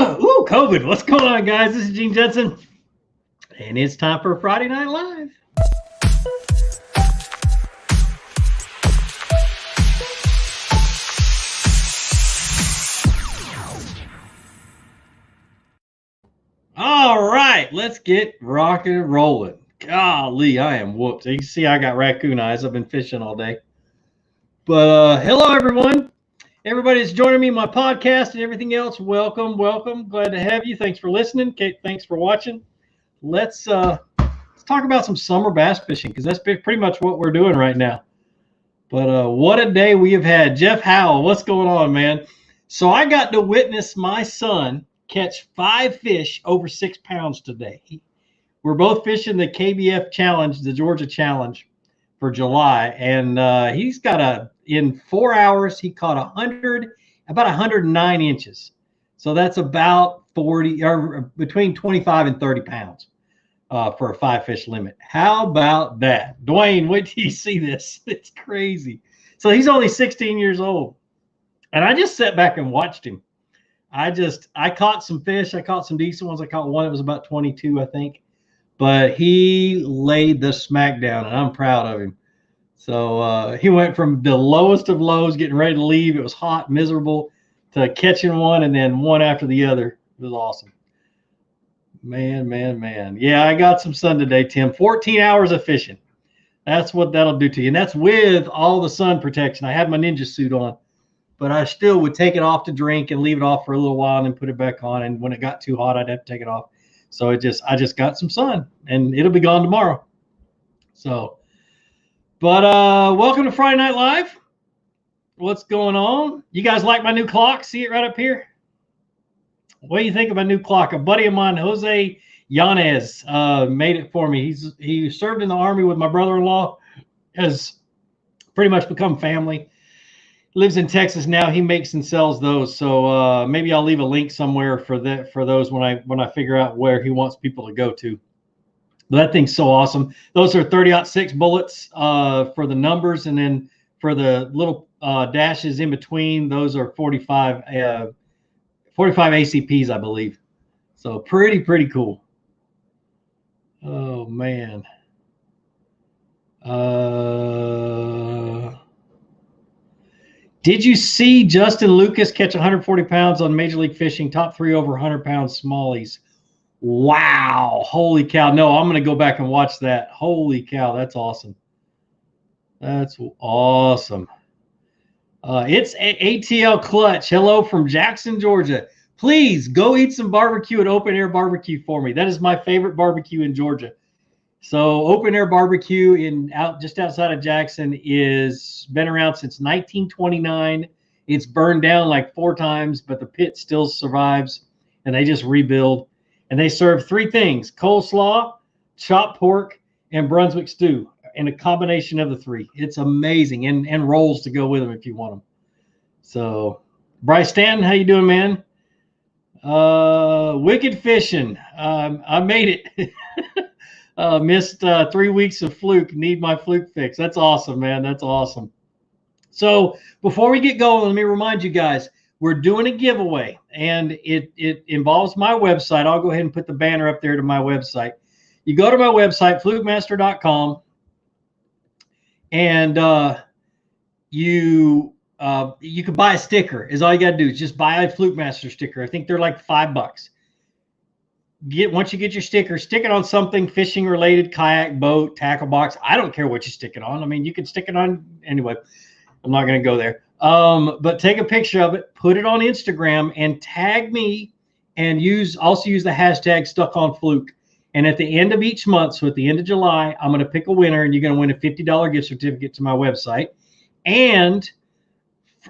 Ooh, COVID. What's going on, guys? This is Gene Judson, and it's time for Friday Night Live. All right, let's get rocking and rolling. Golly, I am whooped. You can see I got raccoon eyes. I've been fishing all day. But hello, everyone. Everybody that's joining me in my podcast and everything else, welcome. Glad to have you. Thanks for listening. Kate, thanks for watching. Let's talk about some summer bass fishing, because that's pretty much what we're doing right now. But what a day we have had. Jeff Howell, what's going on, man? So I got to witness my son catch 5 fish over 6 pounds today. We're both fishing the KBF Challenge, the Georgia Challenge, for July, and he's got in 4 hours he caught about 109 inches. So that's about 40 or between 25 and 30 pounds for a 5 fish limit. How about that? Dwayne, wait till you see this. It's crazy. So he's only 16 years old, and I just sat back and watched him. I caught some fish. I caught some decent ones. I caught one that was about 22, I think. But he laid the smack down, and I'm proud of him. So he went from the lowest of lows, getting ready to leave. It was hot, miserable, to catching one, and then one after the other. It was awesome. Man. Yeah, I got some sun today, Tim. 14 hours of fishing. That's what that'll do to you. And that's with all the sun protection. I had my ninja suit on, but I still would take it off to drink and leave it off for a little while and then put it back on. And when it got too hot, I'd have to take it off. So I just got some sun, and it'll be gone tomorrow. So, but welcome to Friday Night Live. What's going on? You guys like my new clock? See it right up here? What do you think of my new clock? A buddy of mine, Jose Yanez, made it for me. He served in the Army with my brother-in-law, has pretty much become family. Lives in Texas now. He makes and sells those, so maybe I'll leave a link somewhere for those when I figure out where he wants people to go to. But that thing's so awesome. Those are 30-06 bullets for the numbers, and then for the little dashes in between, those are 45 ACPs, I believe. So pretty cool. Oh man. Did you see Justin Lucas catch 140 pounds on Major League Fishing, top 3 over 100-pound smallies? Wow. Holy cow. No, I'm going to go back and watch that. Holy cow. That's awesome. That's awesome. It's ATL Clutch. Hello from Jackson, Georgia. Please go eat some barbecue at Open Air Barbecue for me. That is my favorite barbecue in Georgia. So Open Air Barbecue just outside of Jackson is been around since 1929. It's burned down like 4 times, but the pit still survives, and they just rebuild. And they serve 3 things: coleslaw, chopped pork, and Brunswick stew, and a combination of the 3. It's amazing, and rolls to go with them if you want them. So Bryce Stanton, how you doing, man? Wicked fishing. I made it. Missed 3 weeks of fluke. Need my fluke fix. That's awesome, man. That's awesome. So before we get going, let me remind you guys, we're doing a giveaway, and it involves my website. I'll go ahead and put the banner up there to my website. You go to my website, flukemaster.com, and you can buy a sticker. Is all you got to do is just buy a Fluke Master sticker. I think they're like $5. Once you get your sticker, stick it on something fishing related, kayak, boat, tackle box. I don't care what you stick it on. I mean, you can stick it on anyway. I'm not going to go there. But take a picture of it, put it on Instagram, and tag me, and also use the hashtag StuckOnFluke. And at the end of each month, so at the end of July, I'm going to pick a winner, and you're going to win a $50 gift certificate to my website. And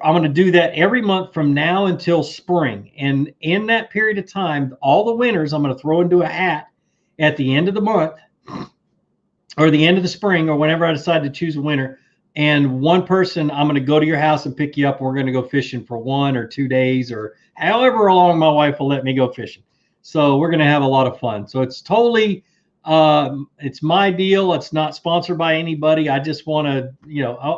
I'm going to do that every month from now until spring. And in that period of time, all the winners I'm going to throw into a hat at the end of the month or the end of the spring, or whenever I decide to choose a winner. And one person, I'm going to go to your house and pick you up. And we're going to go fishing for 1 or 2 days, or however long my wife will let me go fishing. So we're going to have a lot of fun. So it's totally, it's my deal. It's not sponsored by anybody. I just want to,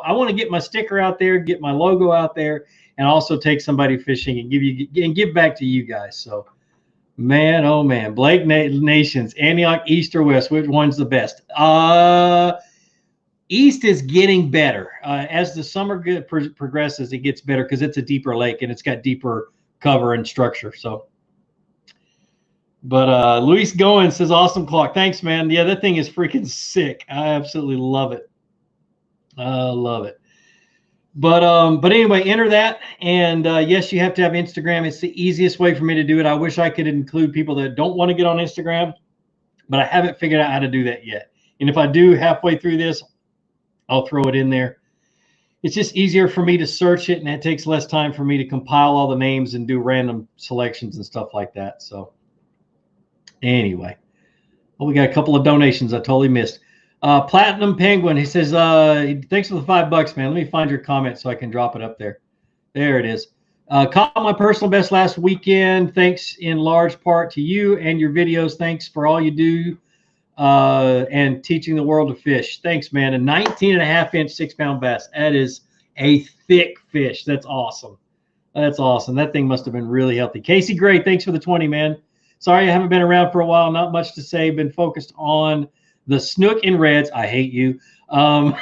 I want to get my sticker out there, get my logo out there, and also take somebody fishing and give back to you guys. So Man, oh man. Blake Nations, Antioch, East or West, which one's the best? East is getting better. As the summer progresses, it gets better because it's a deeper lake and it's got deeper cover and structure. So, but Luis Goins says, awesome clock. Thanks, man. Yeah, that thing is freaking sick. I absolutely love it. I love it. But anyway, enter that. And yes, you have to have Instagram. It's the easiest way for me to do it. I wish I could include people that don't want to get on Instagram, but I haven't figured out how to do that yet. And if I do halfway through this, I'll throw it in there. It's just easier for me to search it, and it takes less time for me to compile all the names and do random selections and stuff like that. So anyway, well, we got a couple of donations I totally missed. Platinum Penguin, he says, thanks for the $5, man. Let me find your comment so I can drop it up there. There it is. Caught my personal best last weekend. Thanks in large part to you and your videos. Thanks for all you do and teaching the world to fish. Thanks, man. A 19.5-inch 6-pound bass. That is a thick fish. That's awesome. That's awesome. That thing must have been really healthy. Casey Gray, thanks for the 20, man. Sorry I haven't been around for a while. Not much to say. Been focused on the snook and reds. I hate you. Down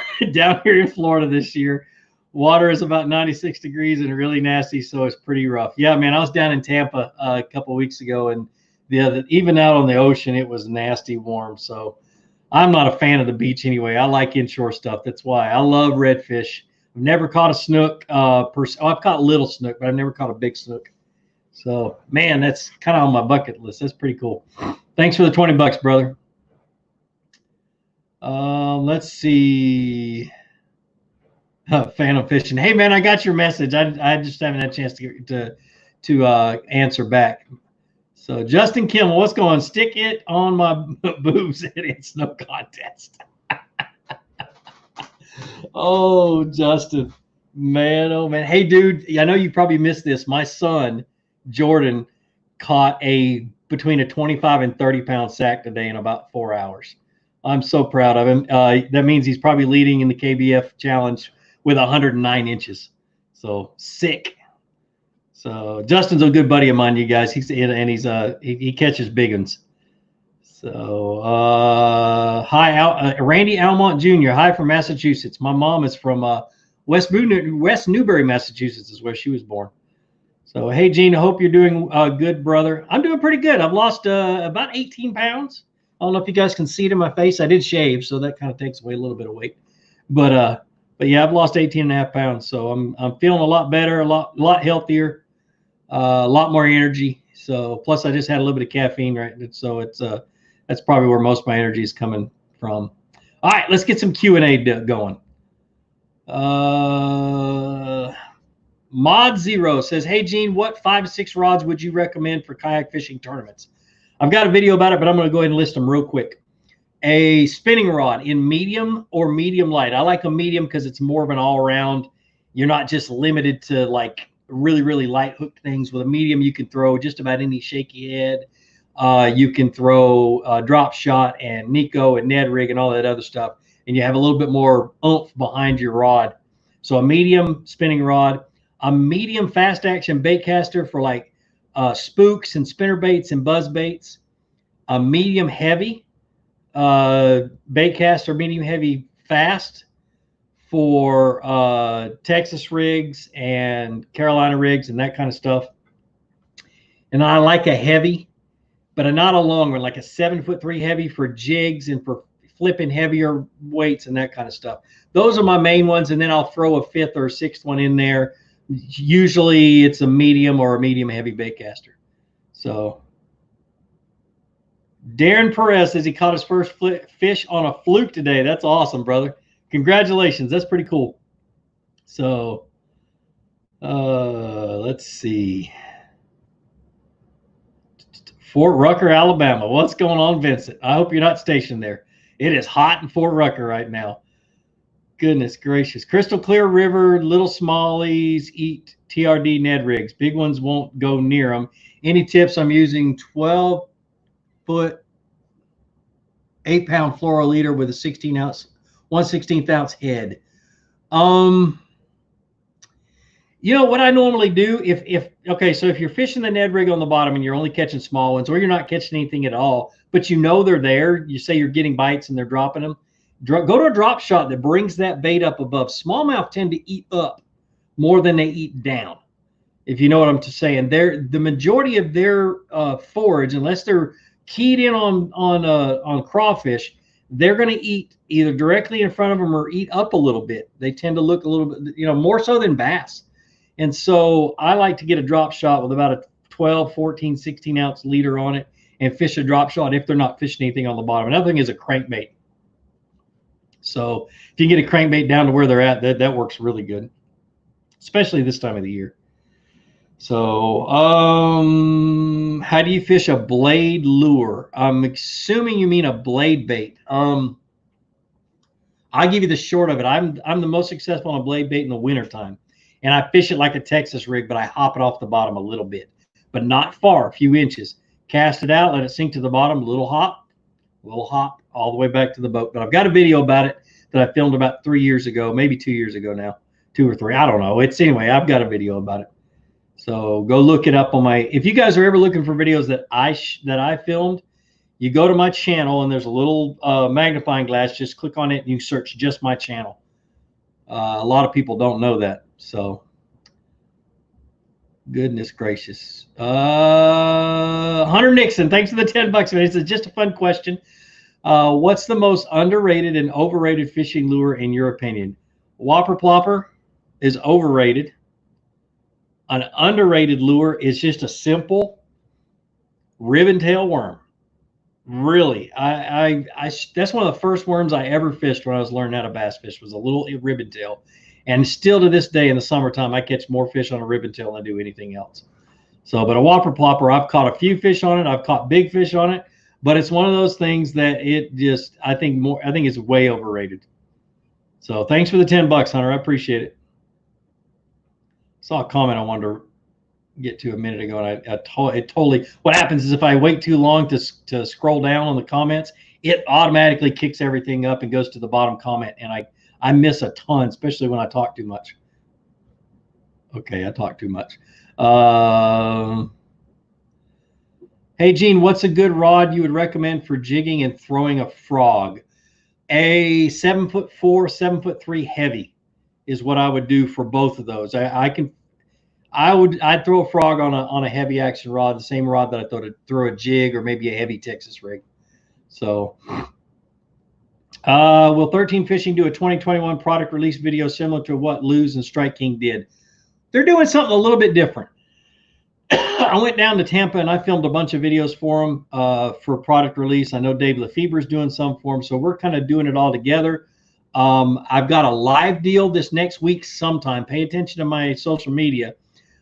here in Florida this year. Water is about 96 degrees and really nasty, so it's pretty rough. Yeah, man, I was down in Tampa a couple of weeks ago, and even out on the ocean, it was nasty warm. So I'm not a fan of the beach anyway. I like inshore stuff. That's why I love redfish. I've never caught a snook. I've caught little snook, but I've never caught a big snook. So, man, that's kind of on my bucket list. That's pretty cool. Thanks for the $20, brother. Let's see. Phantom Fishing. Hey, man, I got your message. I just haven't had a chance to answer back. So, Justin Kimmel, what's going on? Stick it on my boobs. It's no contest. Oh, Justin. Man, oh, man. Hey, dude, I know you probably missed this. My son, Jordan, caught between a 25 and 30-pound sack today in about 4 hours. I'm so proud of him. That means he's probably leading in the KBF challenge with 109 inches. So sick. So Justin's a good buddy of mine, you guys. He catches big ones. So hi, Randy Almont Jr. Hi from Massachusetts. My mom is from West Newbury, Massachusetts, is where she was born. So hey, Gene, I hope you're doing good, brother. I'm doing pretty good. I've lost about 18 pounds. I don't know if you guys can see it in my face. I did shave, so that kind of takes away a little bit of weight. But yeah, I've lost 18.5 pounds, so I'm feeling a lot better, a lot healthier, a lot more energy. So plus I just had a little bit of caffeine, right? So it's that's probably where most of my energy is coming from. All right, let's get some Q&A going. Mod Zero says, hey, Gene, what 5 to 6 rods would you recommend for kayak fishing tournaments? I've got a video about it, but I'm going to go ahead and list them real quick. A spinning rod in medium or medium light. I like a medium because it's more of an all-around. You're not just limited to like really, really light hooked things. With a medium, you can throw just about any shaky head. You can throw drop shot and Nico and Ned rig and all that other stuff. And you have a little bit more oomph behind your rod. So a medium spinning rod, a medium fast action bait caster for like spooks and spinnerbaits and buzzbaits, a medium heavy bait caster, medium heavy fast for Texas rigs and Carolina rigs and that kind of stuff. And I like a heavy, but not a long one, like a 7'3" heavy for jigs and for flipping heavier weights and that kind of stuff. Those are my main ones, and then I'll throw a 5th or 6th one in there. Usually it's a medium or a medium heavy bait caster. So Darren Perez says he caught his first fish on a fluke today. That's awesome, brother. Congratulations. That's pretty cool. So let's see. Fort Rucker, Alabama. What's going on, Vincent? I hope you're not stationed there. It is hot in Fort Rucker right now. Goodness gracious. Crystal Clear River, little smallies eat TRD Ned rigs. Big ones won't go near them. Any tips? I'm using 12-foot, 8-pound fluoro leader with a 1/16 ounce head. You know what I normally do okay, so if you're fishing the Ned rig on the bottom and you're only catching small ones, or you're not catching anything at all, but you know they're there, you say you're getting bites and they're dropping them, go to a drop shot that brings that bait up above. Smallmouth tend to eat up more than they eat down, if you know what I'm saying. They're the majority of their forage, unless they're keyed in on crawfish, they're going to eat either directly in front of them or eat up a little bit. They tend to look a little bit, more so than bass. And so I like to get a drop shot with about a 12, 14, 16 ounce leader on it and fish a drop shot if they're not fishing anything on the bottom. Another thing is a crankbait. So if you get a crankbait down to where they're at, that works really good, especially this time of the year. So how do you fish a blade lure? I'm assuming you mean a blade bait. I'll give you the short of it. I'm the most successful on a blade bait in the wintertime. And I fish it like a Texas rig, but I hop it off the bottom a little bit, but not far, a few inches. Cast it out, let it sink to the bottom, little hop, all the way back to the boat. But I've got a video about it that I filmed about 3 years ago, maybe 2 years ago now, 2 or 3. I don't know. Anyway, I've got a video about it. So go look it up on my, if you guys are ever looking for videos that I filmed, you go to my channel and there's a little magnifying glass. Just click on it and you search just my channel. A lot of people don't know that. So goodness gracious. Hunter Nixon, thanks for the $10, man. It's just a fun question. What's the most underrated and overrated fishing lure in your opinion? Whopper Plopper is overrated. An underrated lure is just a simple ribbon tail worm. Really, that's one of the first worms I ever fished when I was learning how to bass fish, was a little ribbon tail. And still to this day in the summertime, I catch more fish on a ribbon tail than I do anything else. So, but a Whopper Plopper, I've caught a few fish on it. I've caught big fish on it, but it's one of those things that I think it's way overrated. So thanks for the $10, Hunter. I appreciate it. Saw a comment I wanted to get to a minute ago, and it totally, what happens is if I wait too long to scroll down on the comments, it automatically kicks everything up and goes to the bottom comment, and I miss a ton, especially when I talk too much. Okay, I talk too much. Hey, Gene, what's a good rod you would recommend for jigging and throwing a frog? A 7'4", 7'3" heavy is what I would do for both of those. I'd throw a frog on a heavy action rod, the same rod that I throw a jig or maybe a heavy Texas rig. So, will 13 Fishing do a 2021 product release video similar to what Lose and Strike King did? They're doing something a little bit different. I went down to Tampa and I filmed a bunch of videos for them for product release. I know Dave Lefebvre's doing some for them, so we're kind of doing it all together. I've got a live deal this next week sometime. Pay attention to my social media.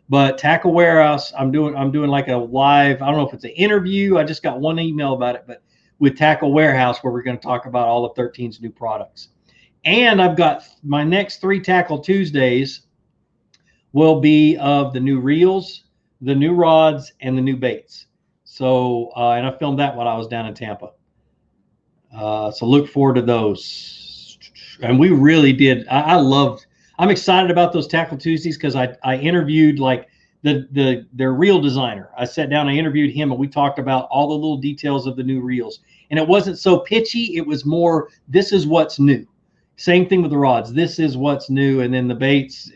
But Tackle Warehouse, I'm doing like a live, I don't know if it's an interview. I just got one email about it, but with Tackle Warehouse, where we're going to talk about all of 13's new products. And I've got my next 3 Tackle Tuesdays will be of the new reels, the new rods, and the new baits. So, and I filmed that while I was down in Tampa. So look forward to those. And we really did. I'm excited about those Tackle Tuesdays because I interviewed like their reel designer. I sat down, I interviewed him, and we talked about all the little details of the new reels. And it wasn't so pitchy. It was more, this is what's new. Same thing with the rods. This is what's new. And then the baits,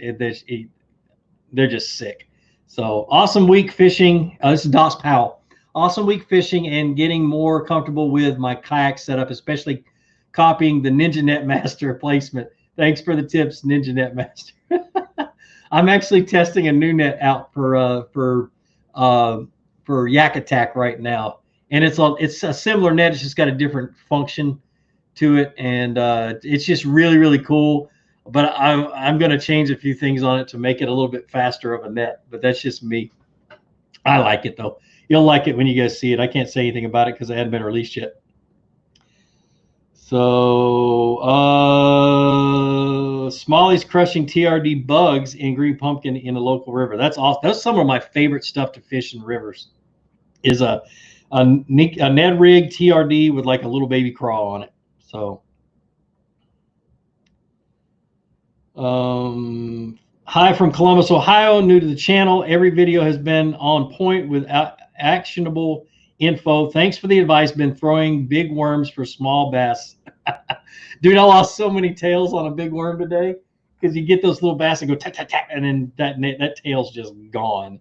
they're just sick. So awesome week fishing. This is Doss Powell. Awesome week fishing and getting more comfortable with my kayak setup, especially copying the Ninja Net Master placement. Thanks for the tips, Ninja Net Master. I'm actually testing a new net out for Yak Attack right now, and it's a similar net. It's just got a different function to it, and it's just really, really cool. But I'm going to change a few things on it to make it a little bit faster of a net. But that's just me. I like it though. You'll like it when you guys see it. I can't say anything about it because it hadn't been released yet. So Smalley's crushing TRD bugs in green pumpkin in a local river. That's awesome. That's some of my favorite stuff to fish in rivers. Is a Ned rig TRD with like a little baby crawl on it. So Hi from Columbus, Ohio. New to the channel. Every video has been on point with actionable info. Thanks for the advice. Been throwing big worms for small bass. Dude, I lost so many tails on a big worm today because you get those little bass and go tap, tap, tap, and then that tail's just gone.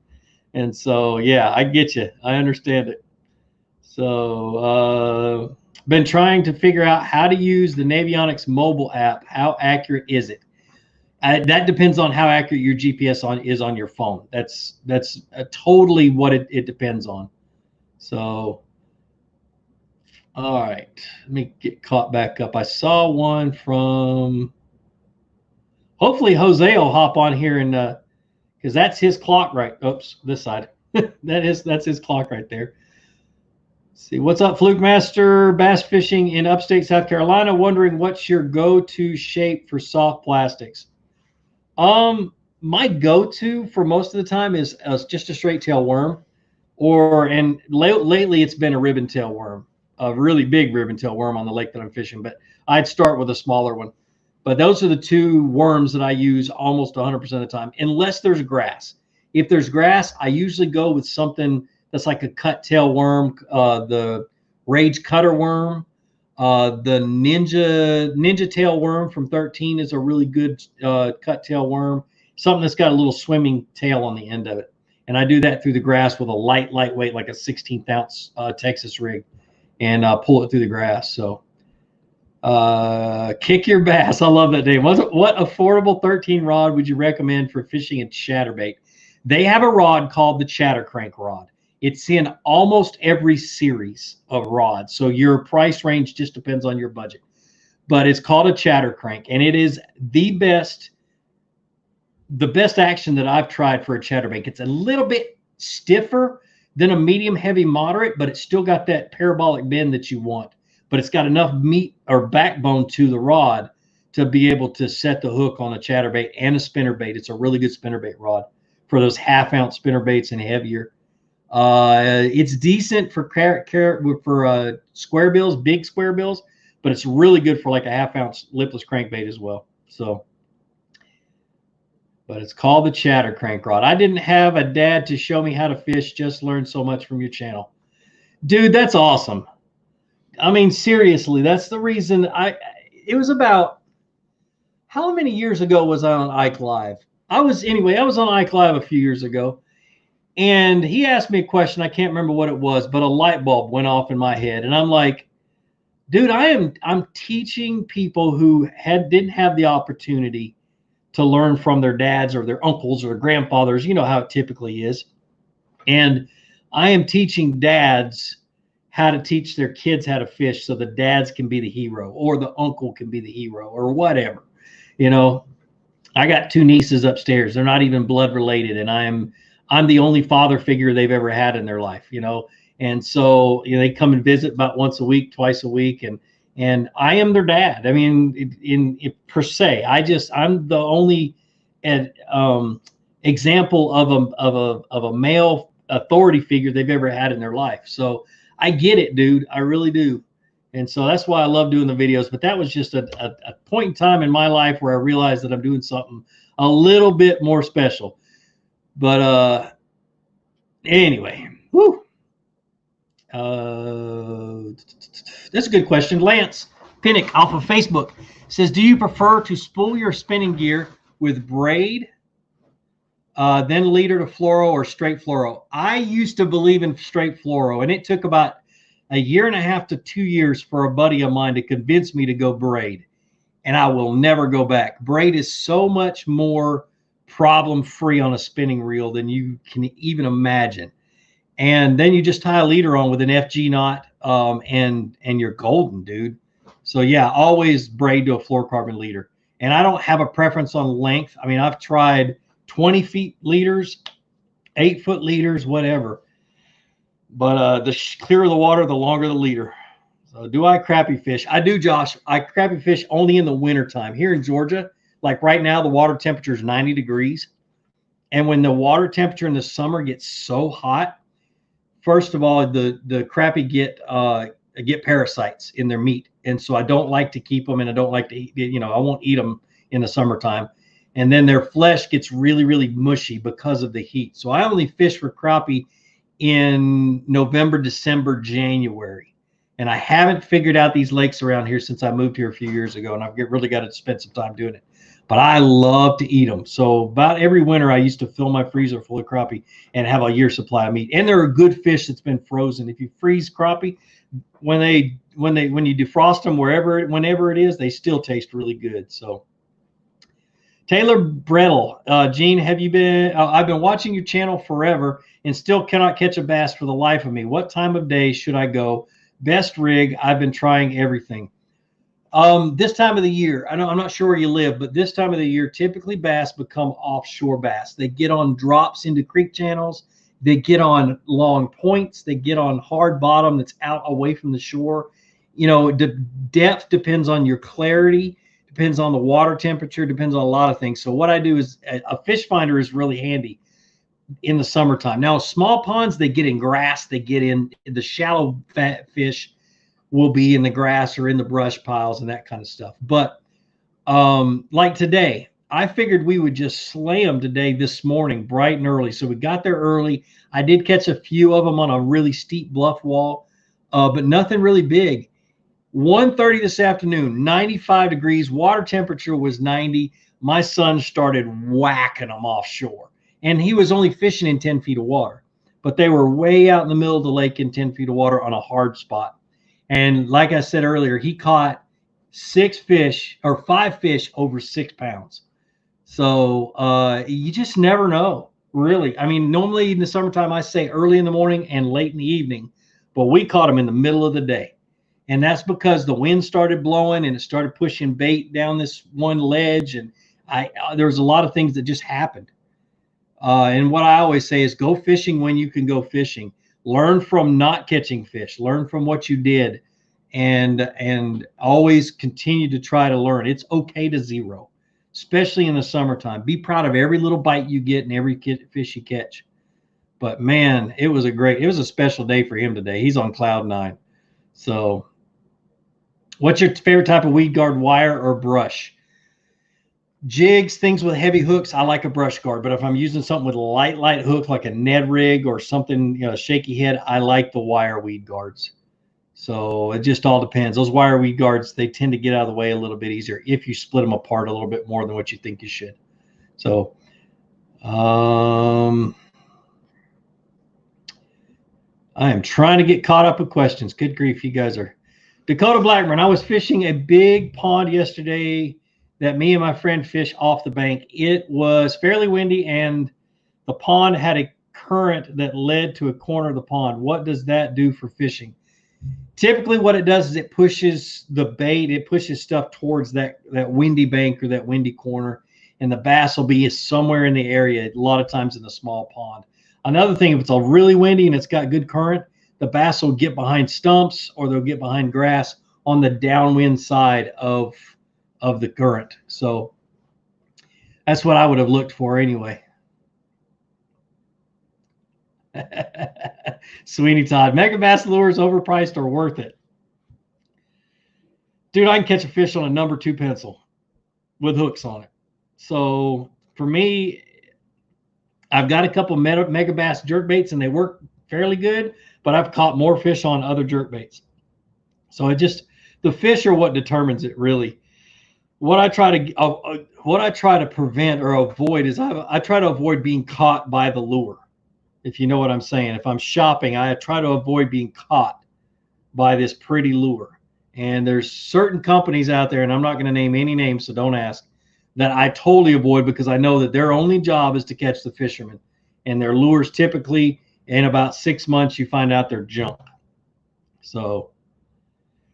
And so, yeah, I get you. I understand it. So, been trying to figure out how to use the Navionics mobile app. How accurate is it? That depends on how accurate your GPS is on your phone. That's totally what it depends on. So, all right, let me get caught back up. I saw one from. Hopefully, Jose will hop on here and because that's his clock right. Oops, this side. that's his clock right there. Let's see, what's up, Fluke Master Bass Fishing in upstate South Carolina? Wondering what's your go-to shape for soft plastics. My go-to for most of the time is just a straight tail worm, and lately it's been a ribbon tail worm, a really big ribbon tail worm on the lake that I'm fishing. But I'd start with a smaller one. But those are the two worms that I use almost 100% of the time, unless there's grass. If there's grass, I usually go with something that's like a cut tail worm, the Rage Cutter worm. The ninja tail worm from 13 is a really good cut tail worm, something that's got a little swimming tail on the end of it. And I do that through the grass with a lightweight, like a 16th ounce Texas rig, and pull it through the grass. So kick your bass. I love that name. What affordable 13 rod would you recommend for fishing a chatterbait? They have a rod called the Chatter Crank rod. It's in almost every series of rods. So your price range just depends on your budget. But it's called a Chatter Crank, and it is the best action that I've tried for a chatterbait. It's a little bit stiffer than a medium heavy moderate, but it's still got that parabolic bend that you want. But it's got enough meat or backbone to the rod to be able to set the hook on a chatterbait and a spinnerbait. It's a really good spinnerbait rod for those half-ounce spinnerbaits and heavier. It's decent for square bills, big square bills, but it's really good for like a half-ounce lipless crankbait as well. So, but it's called the Chatter Crank rod. I didn't have a dad to show me how to fish. Just learned so much from your channel, dude. That's awesome. I mean, seriously, that's the reason it was about, how many years ago was I on Ike Live? I was on Ike Live a few years ago. And he asked me a question. I can't remember what it was, but a light bulb went off in my head. And I'm like, dude, I'm teaching people who didn't have the opportunity to learn from their dads or their uncles or their grandfathers. You know how it typically is. And I am teaching dads how to teach their kids how to fish so the dads can be the hero or the uncle can be the hero or whatever. You know, I got two nieces upstairs. They're not even blood related. And I'm the only father figure they've ever had in their life, you know? And so, you know, they come and visit about once a week, twice a week. And I am their dad. I mean, per se, I'm the only example of a male authority figure they've ever had in their life. So I get it, dude. I really do. And so that's why I love doing the videos. But that was just a point in time in my life where I realized that I'm doing something a little bit more special. But anyway, whoo. That's a good question. Lance Pinnock off of Facebook says, do you prefer to spool your spinning gear with braid, then leader to fluoro, or straight fluoro? I used to believe in straight fluoro, and it took about 1.5 to 2 years for a buddy of mine to convince me to go braid, and I will never go back. Braid is so much more problem-free on a spinning reel than you can even imagine. And then you just tie a leader on with an FG knot, and you're golden, dude. So yeah, always braid to a fluorocarbon leader. And I don't have a preference on length. I mean, I've tried 20 feet leaders, 8-foot leaders, whatever. But the clearer the water, the longer the leader. So do I crappie fish? I do, Josh. I crappie fish only in the wintertime. Here in Georgia, like right now, the water temperature is 90 degrees. And when the water temperature in the summer gets so hot, first of all, the crappie get parasites in their meat. And so I don't like to keep them, and I don't like to eat, you know, I won't eat them in the summertime. and then their flesh gets really, really mushy because of the heat. So I only fish for crappie in November, December, January. And I haven't figured out these lakes around here since I moved here a few years ago, and I've really got to spend some time doing it. But I love to eat them. So about every winter, I used to fill my freezer full of crappie and have a year supply of meat. And they're a good fish that's been frozen. If you freeze crappie, when you defrost them whenever it is, they still taste really good. So Taylor Brettle, Gene, have you been? I've been watching your channel forever and still cannot catch a bass for the life of me. What time of day should I go? Best rig. I've been trying everything. This time of the year, I'm not sure where you live, but this time of the year, typically bass become offshore bass. They get on drops into creek channels. They get on long points. They get on hard bottom that's out away from the shore. You know, the depth depends on your clarity, depends on the water temperature, depends on a lot of things. So what I do is a fish finder is really handy in the summertime. Now, small ponds, they get in grass. They get in the shallow fat fish will be in the grass or in the brush piles and that kind of stuff. But like today, I figured we would just slam today this morning, bright and early. So we got there early. I did catch a few of them on a really steep bluff wall, but nothing really big. 1:30 this afternoon, 95 degrees, water temperature was 90. My son started whacking them offshore, and he was only fishing in 10 feet of water, but they were way out in the middle of the lake in 10 feet of water on a hard spot. And like I said earlier, he caught 5 fish over 6 pounds. So you just never know, really. I mean, normally in the summertime, I say early in the morning and late in the evening, but we caught them in the middle of the day. And that's because the wind started blowing and it started pushing bait down this one ledge. And there was a lot of things that just happened. And what I always say is go fishing when you can go fishing. Learn from not catching fish. Learn from what you did, and always continue to try to learn. It's okay to zero, especially in the summertime. Be proud of every little bite you get and every fish you catch. But man, it was a special day for him today. He's on cloud 9. So what's your favorite type of weed guard, wire or brush? Jigs, things with heavy hooks, I like a brush guard. But if I'm using something with a light hook like a Ned rig or something, shaky head, I like the wire weed guards. So it just all depends. Those wire weed guards, they tend to get out of the way a little bit easier if you split them apart a little bit more than what you think you should. So I am trying to get caught up with questions. Good grief, you guys are. Dakota Blackburn, I was fishing a big pond yesterday that me and my friend fished off the bank. It was fairly windy, and the pond had a current that led to a corner of the pond. What does that do for fishing? Typically what it does is it pushes the bait, it pushes stuff towards that windy bank or that windy corner, and the bass will be somewhere in the area, a lot of times in a small pond. Another thing, if it's a really windy and it's got good current, the bass will get behind stumps or they'll get behind grass on the downwind side of the current. So that's what I would have looked for anyway. Sweeney Todd, Mega Bass lures overpriced or worth it? Dude, I can catch a fish on a number 2 pencil with hooks on it. So for me, I've got a couple Mega Bass jerk baits and they work fairly good, but I've caught more fish on other jerk baits. So the fish are what determines it, really. What I try to prevent or avoid is I try to avoid being caught by the lure. If you know what I'm saying. If I'm shopping, I try to avoid being caught by this pretty lure. And there's certain companies out there, and I'm not going to name any names, so don't ask, that I totally avoid because I know that their only job is to catch the fishermen. And their lures typically, in about 6 months, you find out they're junk. So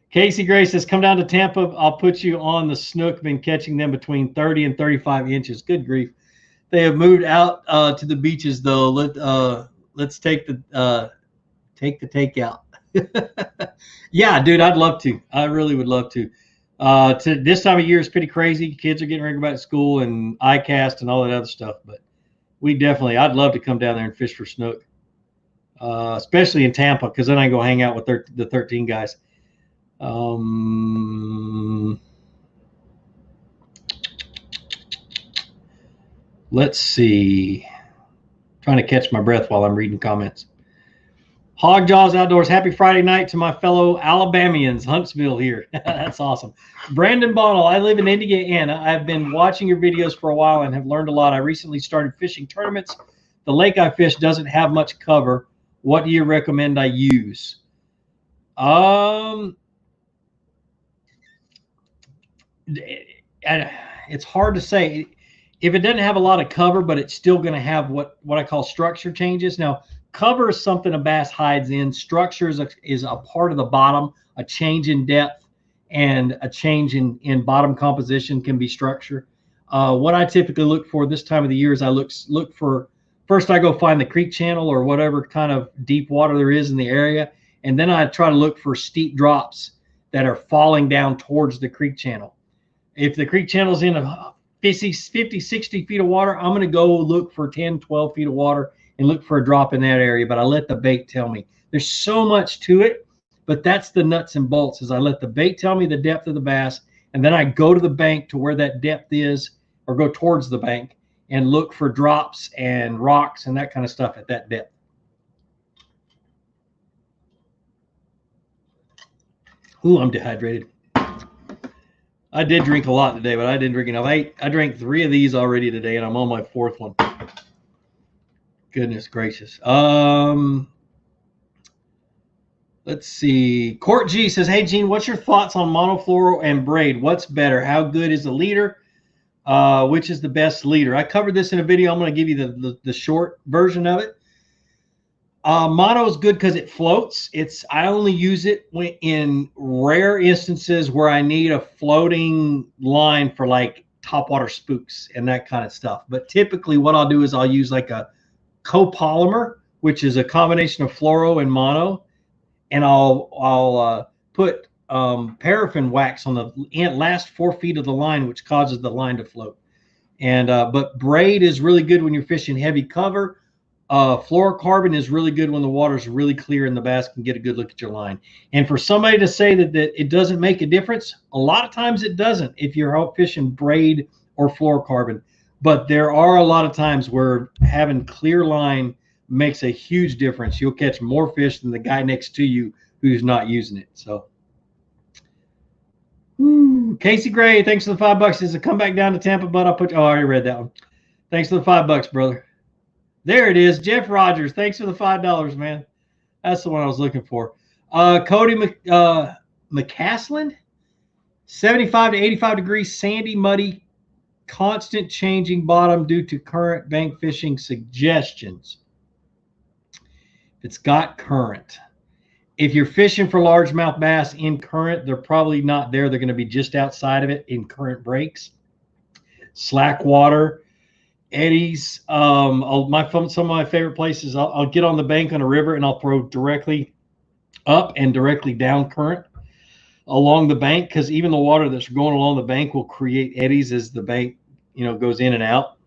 Casey Gray says, come down to Tampa. I'll put you on the snook. Been catching them between 30 and 35 inches. Good grief. They have moved out to the beaches, though. Let's take the takeout. Yeah, dude, I'd love to. I really would love to. This time of year is pretty crazy. Kids are getting ready to go back to school and ICAST and all that other stuff. But I'd love to come down there and fish for snook, especially in Tampa, because then I can go hang out with the 13 guys. Let's see. Trying to catch my breath while I'm reading comments. Hog Jaws Outdoors. Happy Friday night to my fellow Alabamians. Huntsville here. That's awesome. Brandon Bonnell. I live in Indiana. I've been watching your videos for a while and have learned a lot. I recently started fishing tournaments. The lake I fish doesn't have much cover. What do you recommend I use? It's hard to say. If it doesn't have a lot of cover, but it's still going to have what I call structure changes. Now, cover is something a bass hides in. Structure is a part of the bottom. A change in depth and a change in bottom composition can be structure. What I typically look for this time of the year is I look for, first I go find the creek channel or whatever kind of deep water there is in the area, and then I try to look for steep drops that are falling down towards the creek channel. If the creek channel is in a 50, 60 feet of water, I'm going to go look for 10, 12 feet of water and look for a drop in that area. But I let the bait tell me. There's so much to it, but that's the nuts and bolts, is I let the bait tell me the depth of the bass, and then I go to the bank to where that depth is, or go towards the bank and look for drops and rocks and that kind of stuff at that depth. Ooh, I'm dehydrated. I did drink a lot today, but I didn't drink enough. I drank 3 of these already today, and I'm on my 4th one. Goodness gracious. Let's see. Court G says, hey, Gene, what's your thoughts on monofluoro and braid? What's better? How good is the leader? Which is the best leader? I covered this in a video. I'm going to give you the short version of it. Mono is good because it floats. I only use it in rare instances where I need a floating line for like topwater spooks and that kind of stuff. But typically what I'll do is I'll use like a copolymer, which is a combination of fluoro and mono, and I'll put paraffin wax on the last 4 feet of the line, which causes the line to float. And but braid is really good when you're fishing heavy cover. Fluorocarbon is really good when the water's really clear and the bass can get a good look at your line. And for somebody to say that it doesn't make a difference, a lot of times it doesn't if you're out fishing braid or fluorocarbon. But there are a lot of times where having clear line makes a huge difference. You'll catch more fish than the guy next to you who's not using it. So, Casey Gray, thanks for the $5. Says to come back down to Tampa, but I already read that one. Thanks for the $5, brother. There it is. Jeff Rogers, thanks for the $5, man. That's the one I was looking for. Cody McCaslin, 75 to 85 degrees, sandy, muddy, constant changing bottom due to current bank fishing suggestions. It's got current. If you're fishing for largemouth bass in current, they're probably not there. They're going to be just outside of it in current breaks. Slack water, eddies. Some of my favorite places, I'll get on the bank on a river and I'll throw directly up and directly down current along the bank, because even the water that's going along the bank will create eddies as the bank goes in and out.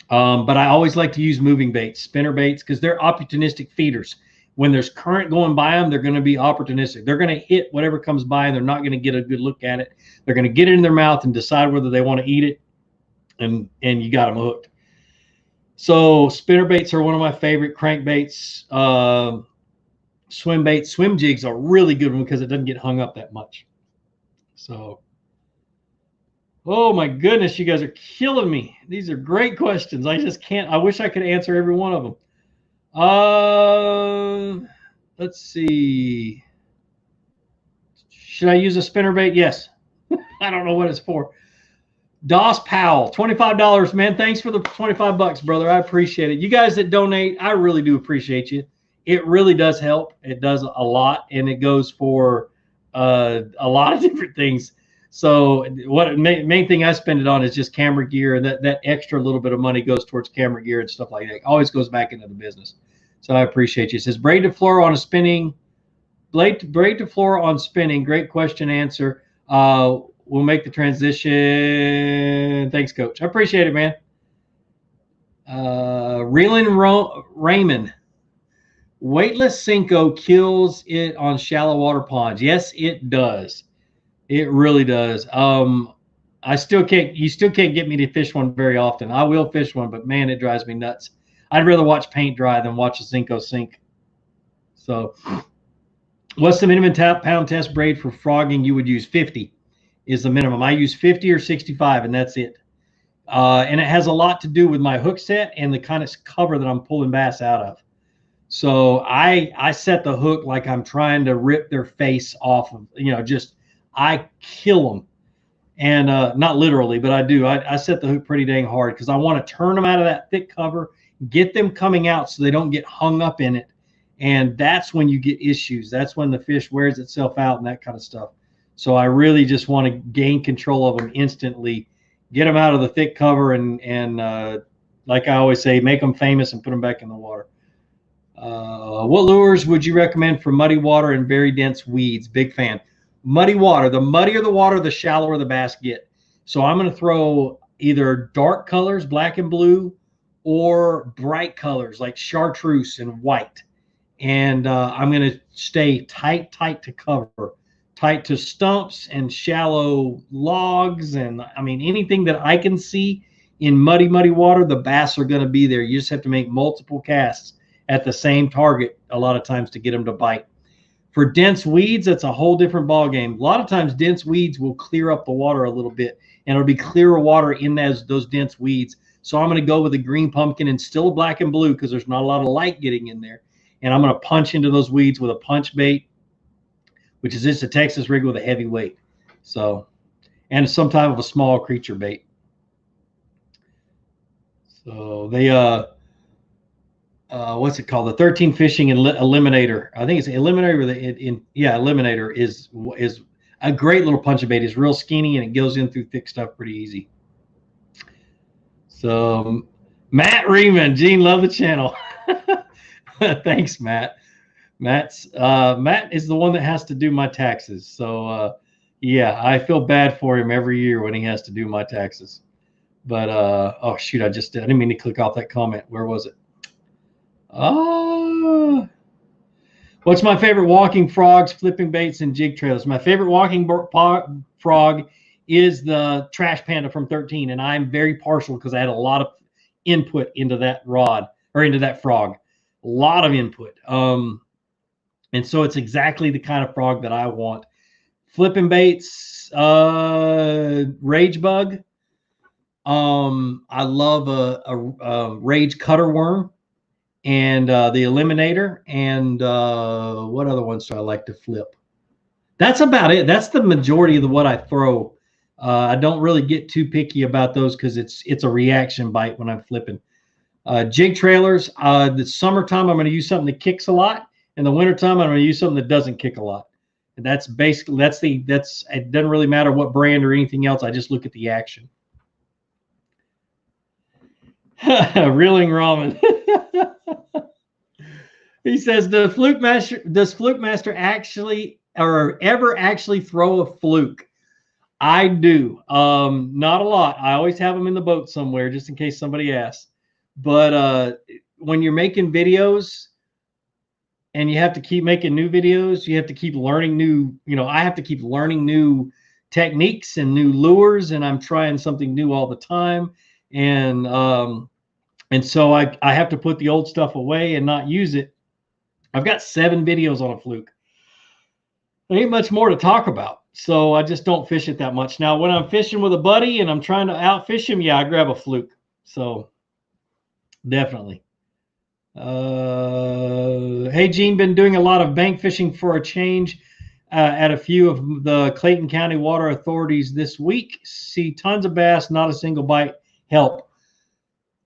But I always like to use moving baits, spinner baits, because they're opportunistic feeders. When there's current going by them, they're going to be opportunistic. They're going to hit whatever comes by, and they're not going to get a good look at it. They're going to get it in their mouth and decide whether they want to eat it, and you got them hooked. So spinner baits are one of my favorite. Crankbaits, swim baits, swim jigs are a really good one because it doesn't get hung up that much. So, oh my goodness, you guys are killing me. These are great questions. I just can't. I wish I could answer every one of them. Let's see. Should I use a spinnerbait? Yes. I don't know what it's for. Doss Powell, $25, man. Thanks for the $25, brother. I appreciate it. You guys that donate, I really do appreciate you. It really does help. It does a lot, and it goes for a lot of different things. So what main thing I spend it on is just camera gear, and that extra little bit of money goes towards camera gear and stuff like that. Always goes back into the business. So I appreciate you. It says braid to fluoro on a spinning, braid to fluoro on spinning. Great question, answer. We'll make the transition. Thanks, Coach. I appreciate it, man. Raymond. Weightless Senko kills it on shallow water ponds. Yes, it does. It really does. I still can't. You still can't get me to fish one very often. I will fish one, but man, it drives me nuts. I'd rather watch paint dry than watch a Zinco sink. So, what's the minimum pound test braid for frogging you would use? 50 is the minimum. I use 50 or 65, and that's it. And it has a lot to do with my hook set and the kind of cover that I'm pulling bass out of. So I set the hook like I'm trying to rip their face off of, just I kill them. And not literally, but I do. I set the hook pretty dang hard because I want to turn them out of that thick cover, get them coming out so they don't get hung up in it. And that's when you get issues. That's when the fish wears itself out and that kind of stuff. So I really just want to gain control of them instantly, get them out of the thick cover, and like I always say, make them famous and put them back in the water. What lures would you recommend for muddy water and very dense weeds? Big fan. Muddy water. The muddier the water, the shallower the bass get. So I'm going to throw either dark colors, black and blue, or bright colors like chartreuse and white. And I'm going to stay tight to cover, tight to stumps and shallow logs. And I mean, anything that I can see in muddy water, the bass are going to be there. You just have to make multiple casts at the same target a lot of times to get them to bite. For dense weeds, that's a whole different ball game. A lot of times dense weeds will clear up the water a little bit, and it'll be clearer water in those dense weeds. So I'm going to go with a green pumpkin and still a black and blue because there's not a lot of light getting in there. And I'm going to punch into those weeds with a punch bait, which is just a Texas rig with a heavy weight. So, and some type of a small creature bait. So they what's it called? The 13 fishing eliminator. I think it's eliminator. Eliminator is a great little punch bait. It's real skinny and it goes in through thick stuff pretty easy. So Matt Reeman, Gene, love the channel. Thanks, Matt. Matt is the one that has to do my taxes. So yeah, I feel bad for him every year when he has to do my taxes. But oh shoot, I didn't mean to click off that comment. Where was it? What's my favorite walking frogs, flipping baits, and jig trailers? My favorite walking frog is the Trash Panda from 13, and I'm very partial because I had a lot of input into that rod or into that frog, a lot of input. And so it's exactly the kind of frog that I want. Flipping baits, Rage Bug. I love a Rage Cutter Worm. And the Eliminator, and what other ones do I like to flip? That's about it. That's the majority of what I throw. I don't really get too picky about those because it's a reaction bite when I'm flipping. Jig trailers. The summertime, I'm going to use something that kicks a lot. In the wintertime, I'm going to use something that doesn't kick a lot. And that's basically it doesn't really matter what brand or anything else. I just look at the action. Reeling Ramen. He says, does Fluke Master actually or ever actually throw a fluke? I do. Not a lot. I always have them in the boat somewhere just in case somebody asks. But when you're making videos and you have to keep making new videos, you have to keep learning new, I have to keep learning new techniques and new lures, and I'm trying something new all the time. And so I have to put the old stuff away and not use it. I've got 7 videos on a fluke. There ain't much more to talk about. So I just don't fish it that much. Now, when I'm fishing with a buddy and I'm trying to outfish him, yeah, I grab a fluke. So definitely. Hey, Gene, been doing a lot of bank fishing for a change at a few of the Clayton County Water Authorities this week. See tons of bass, not a single bite. Help.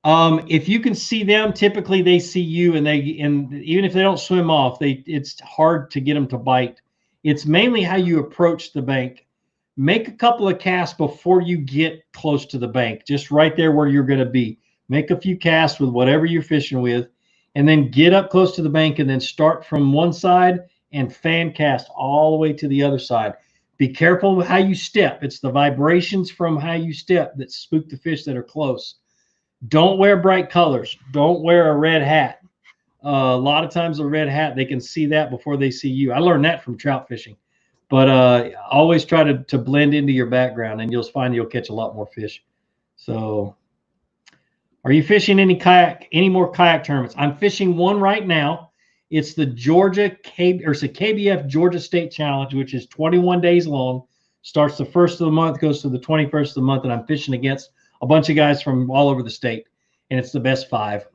If you can see them, typically they see you, and even if they don't swim off, it's hard to get them to bite. It's mainly how you approach the bank. Make a couple of casts before you get close to the bank, just right there where you're going to be. Make a few casts with whatever you're fishing with, and then get up close to the bank and then start from one side and fan cast all the way to the other side. Be careful with how you step. It's the vibrations from how you step that spook the fish that are close. Don't wear bright colors. Don't wear a red hat. A lot of times a red hat, they can see that before they see you. I learned that from trout fishing. But always try to blend into your background, and you'll find you'll catch a lot more fish. So, are you fishing any more kayak tournaments? I'm fishing one right now. It's the KBF Georgia State Challenge, which is 21 days long. Starts the 1st of the month, goes to the 21st of the month, and I'm fishing against a bunch of guys from all over the state, and it's the best 5.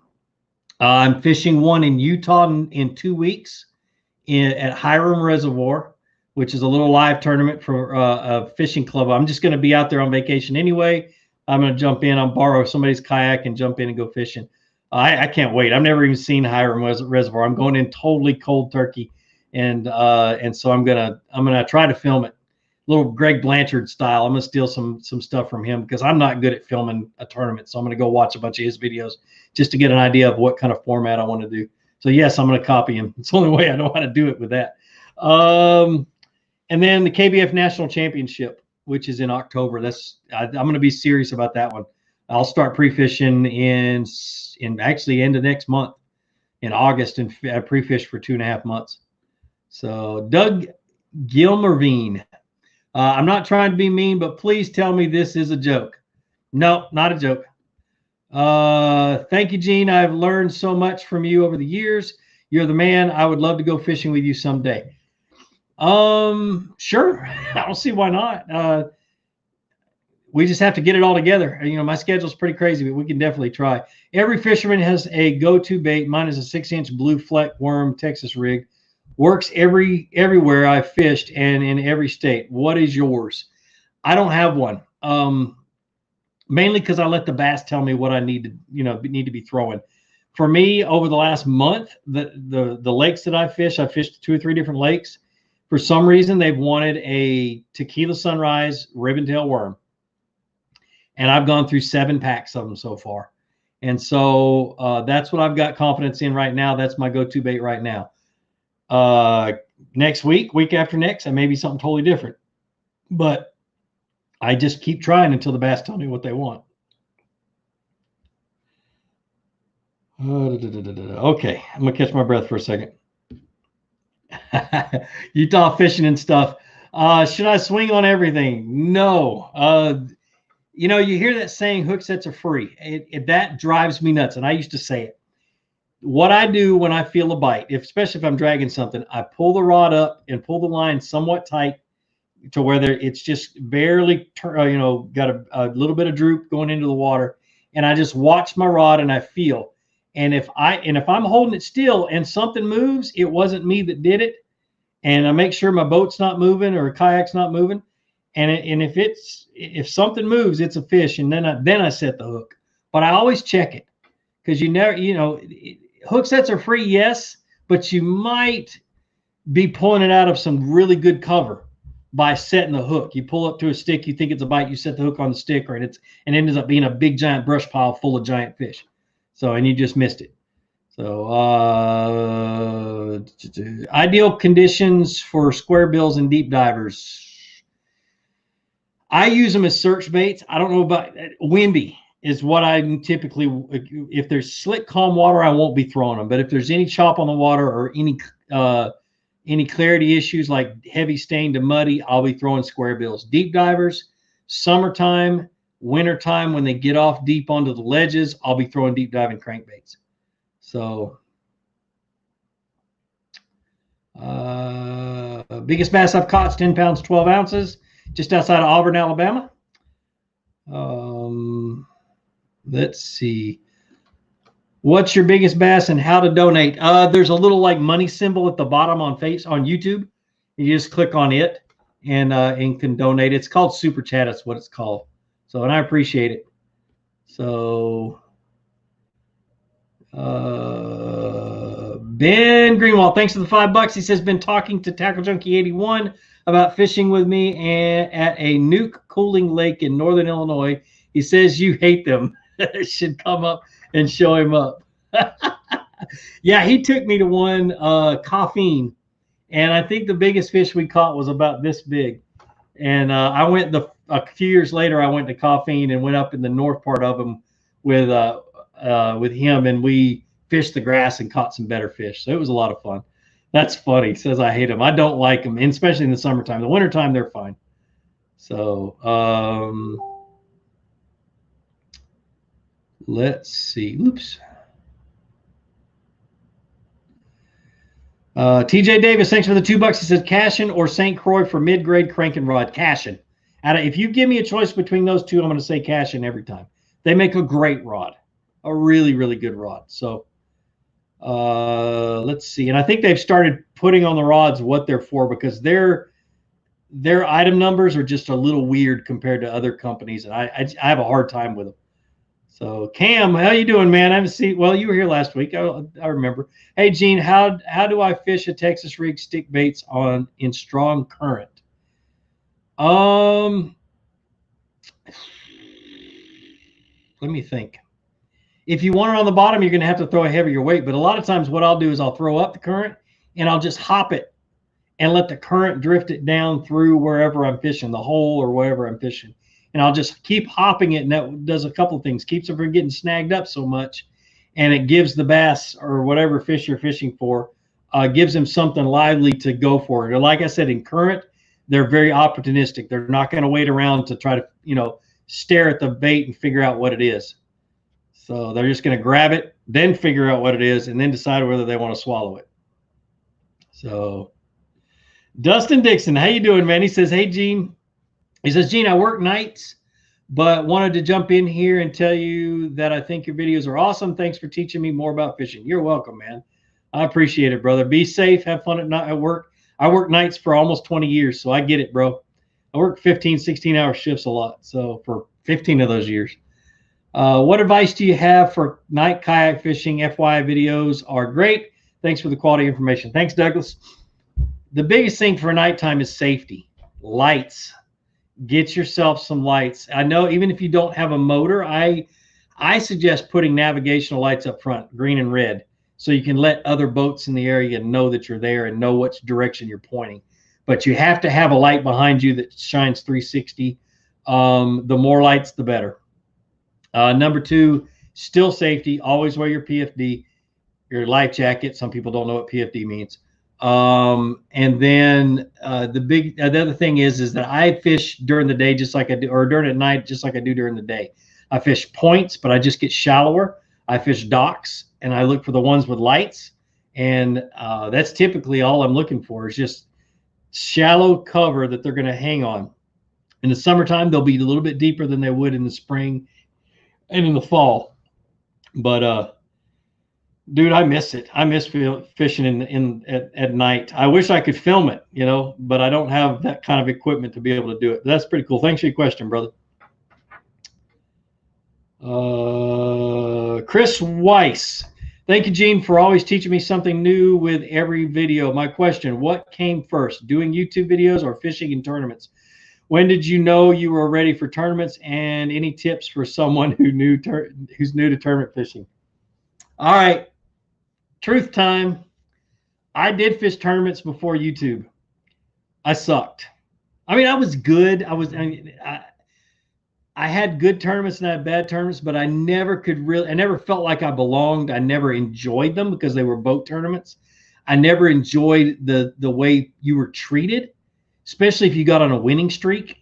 I'm fishing one in Utah in 2 weeks at Hiram Reservoir, which is a little live tournament for a fishing club. I'm just going to be out there on vacation anyway. I'm going to jump in and borrow somebody's kayak and jump in and go fishing. I can't wait. I've never even seen Hiram Reservoir. I'm going in totally cold turkey, and so I'm gonna try to film it, little Greg Blanchard style. I'm gonna steal some stuff from him because I'm not good at filming a tournament. So I'm gonna go watch a bunch of his videos just to get an idea of what kind of format I want to do. So yes, I'm gonna copy him. It's the only way I know how to do it with that. And then the KBF National Championship, which is in October. I'm going to be serious about that one. I'll start pre-fishing in actually end of next month, in August, and pre-fish for 2.5 months. So Doug Gilmervine, I'm not trying to be mean, but please tell me this is a joke. No, not a joke. Thank you, Gene. I've learned so much from you over the years. You're the man. I would love to go fishing with you someday. Sure. I don't see why not. We just have to get it all together. You know, my schedule's pretty crazy, but we can definitely try. Every fisherman has a go-to bait. Mine is a 6-inch blue fleck worm Texas rig. Works everywhere I've fished and in every state. What is yours? I don't have one. Mainly because I let the bass tell me what I need to be throwing. For me, over the last month, the lakes that I fished 2 or 3 different lakes. For some reason, they've wanted a tequila sunrise ribbon tail worm. And I've gone through 7 packs of them so far. And so that's what I've got confidence in right now. That's my go-to bait right now. Next week after next, it may be something totally different. But I just keep trying until the bass tell me what they want. Okay, I'm going to catch my breath for a second. Utah fishing and stuff. Should I swing on everything? No. You know, you hear that saying, hook sets are free. That drives me nuts. And I used to say it. What I do when I feel a bite, especially if I'm dragging something, I pull the rod up and pull the line somewhat tight to where it's just barely, got a little bit of droop going into the water. And I just watch my rod and I feel. And if I'm holding it still and something moves, it wasn't me that did it. And I make sure my boat's not moving or a kayak's not moving. And if something moves, it's a fish. And then I set the hook. But I always check it because hook sets are free, yes, but you might be pulling it out of some really good cover by setting the hook. You pull up to a stick, you think it's a bite, you set the hook on the stick, and it ends up being a big giant brush pile full of giant fish. So, and you just missed it. So, ideal conditions for square bills and deep divers. I use them as search baits. I don't know about windy is what I typically, if there's slick, calm water, I won't be throwing them. But if there's any chop on the water or any clarity issues like heavy stain to muddy, I'll be throwing square bills. Deep divers, summertime, wintertime, when they get off deep onto the ledges, I'll be throwing deep diving crankbaits. So, biggest bass I've caught is 10 pounds, 12 ounces, just outside of Auburn, Alabama. Let's see. What's your biggest bass and how to donate? There's a little like money symbol at the bottom on YouTube. You just click on it and can donate. It's called Super Chat. That's what it's called. So, and I appreciate it. So, Ben Greenwald, thanks for the $5. He says, been talking to Tackle Junkie 81 about fishing with me at a nuke cooling lake in northern Illinois. He says you hate them. Should come up and show him up. Yeah, he took me to one, Caffeine, and I think the biggest fish we caught was about this big. And I went a few years later. I went to Caffeine and went up in the north part of them with him, and we fished the grass and caught some better fish. So it was a lot of fun. That's funny. Says I hate them. I don't like them, especially in the summertime. The wintertime, they're fine. So let's see. Oops. TJ Davis, thanks for the $2. He says Cashin or St. Croix for mid-grade cranking rod. Cashin. If you give me a choice between those two, I'm going to say Cashin every time. They make a great rod, a really, really good rod. So let's see. And I think they've started putting on the rods what they're for, because their item numbers are just a little weird compared to other companies, and I have a hard time with them. So Cam, how you doing, man? I haven't seen. Well, you were here last week. I remember. Hey, Gene, how do I fish a Texas rig stick baits in strong current? Let me think. If you want it on the bottom, you're going to have to throw a heavier weight. But a lot of times, what I'll do is I'll throw up the current and I'll just hop it and let the current drift it down through wherever I'm fishing, the hole or wherever I'm fishing. And I'll just keep hopping it, and that does a couple of things. Keeps it from getting snagged up so much, and it gives the bass or whatever fish you're fishing for, gives them something lively to go for. Like I said, in current, they're very opportunistic. They're not going to wait around to try to, stare at the bait and figure out what it is. So they're just going to grab it, then figure out what it is, and then decide whether they want to swallow it. So Dustin Dixon, how you doing, man? He says, hey, Gene. He says, Gene, I work nights, but wanted to jump in here and tell you that I think your videos are awesome. Thanks for teaching me more about fishing. You're welcome, man. I appreciate it, brother. Be safe. Have fun at work. I work nights for almost 20 years, so I get it, bro. I work 15, 16-hour shifts a lot, so for 15 of those years. What advice do you have for night kayak fishing? FYI videos are great. Thanks for the quality information. Thanks, Douglas. The biggest thing for nighttime is safety. Lights. Get yourself some lights. I know even if you don't have a motor, I suggest putting navigational lights up front, green and red, so you can let other boats in the area know that you're there and know which direction you're pointing. But you have to have a light behind you that shines 360. The more lights, the better. Number 2, still safety. Always wear your PFD, your life jacket. Some people don't know what PFD means. And then the other thing is that I fish during the day just like I do, or during the night just like I do during the day. I fish points, but I just get shallower. I fish docks, and I look for the ones with lights, and that's typically all I'm looking for, is just shallow cover that they're going to hang on. In the summertime, they'll be a little bit deeper than they would in the spring and in the fall. But dude, I miss it. I miss fishing at night. I wish I could film it, but I don't have that kind of equipment to be able to do it. But that's pretty cool. Thanks for your question, brother. Chris Weiss. Thank you, Gene, for always teaching me something new with every video. My question, what came first, doing YouTube videos or fishing in tournaments? When did you know you were ready for tournaments, and any tips for someone who's new to tournament fishing? All right. Truth time. I did fish tournaments before YouTube. I sucked. I mean, I was good. I had good tournaments and I had bad tournaments, but I never felt like I belonged. I never enjoyed them because they were boat tournaments. I never enjoyed the way you were treated, especially if you got on a winning streak.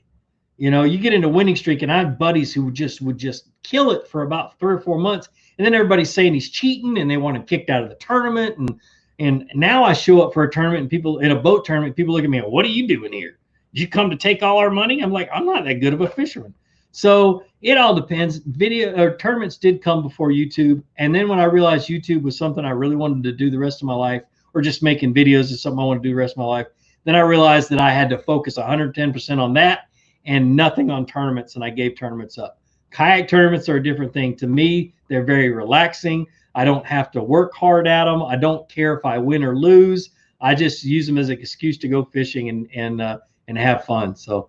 You get into winning streak, and I have buddies who would just kill it for about 3 or 4 months. And then everybody's saying he's cheating and they want him kicked out of the tournament. And now I show up for a tournament, and people in a boat tournament, people look at me, what are you doing here? Did you come to take all our money? I'm like, I'm not that good of a fisherman. So it all depends. Video or tournaments did come before YouTube. And then when I realized YouTube was something I really wanted to do the rest of my life, or just making videos is something I want to do the rest of my life, then I realized that I had to focus 110% on that and nothing on tournaments, and I gave tournaments up. Kayak tournaments are a different thing. To me, they're very relaxing. I don't have to work hard at them. I don't care if I win or lose. I just use them as an excuse to go fishing and have fun. So,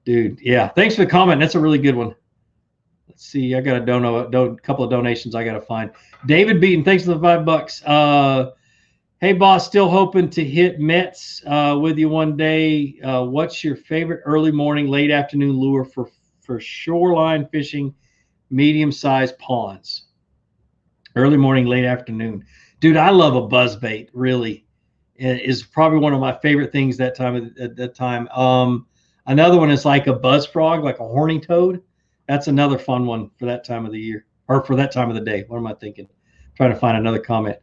dude, yeah, thanks for the comment. That's a really good one. Let's see. I got a couple of donations I got to find. David Beaton, thanks for the $5. Hey, boss, still hoping to hit Mets with you one day. What's your favorite early morning, late afternoon lure for shoreline fishing, medium-sized ponds? Early morning, late afternoon. Dude, I love a buzzbait, really. is probably one of my favorite things that time. At that time, another one is like a buzz frog, like a horny toad. That's another fun one for that time of the year, or for that time of the day. What am I thinking? Trying to find another comment.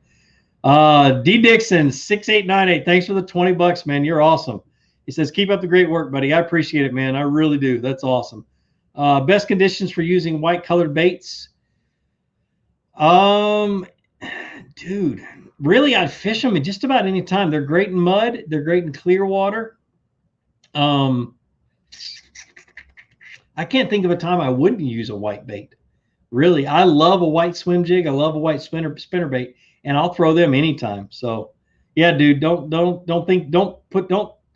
D Dixon 6898. Thanks for the $20, man. You're awesome. He says, keep up the great work, buddy. I appreciate it, man. I really do. That's awesome. Best conditions for using white colored baits. Dude, really, I'd fish them in just about any time. They're great in mud. They're great in clear water. I can't think of a time I wouldn't use a white bait. Really, I love a white swim jig. I love a white spinnerbait, and I'll throw them anytime. So, yeah, dude, don't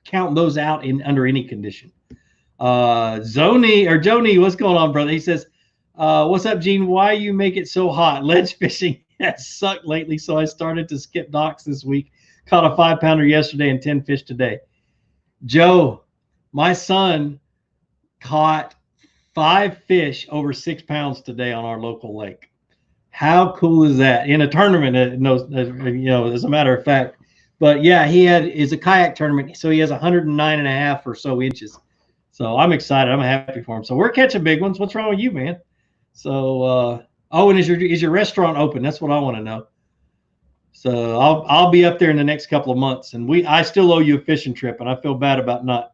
count those out in under any condition. Joni, what's going on, brother? He says, what's up, Gene? Why you make it so hot? Ledge fishing has sucked lately, so I started to skip docks this week. Caught a 5-pounder yesterday and 10 fish today. Joe, my son caught 5 fish over 6 pounds today on our local lake. How cool is that? In a tournament, no, as a matter of fact. But yeah, is a kayak tournament, so he has 109.5 or so inches. So I'm excited. I'm happy for him. So we're catching big ones. What's wrong with you, man? So and is your restaurant open? That's what I want to know. So I'll be up there in the next couple of months, and I still owe you a fishing trip, and I feel bad about not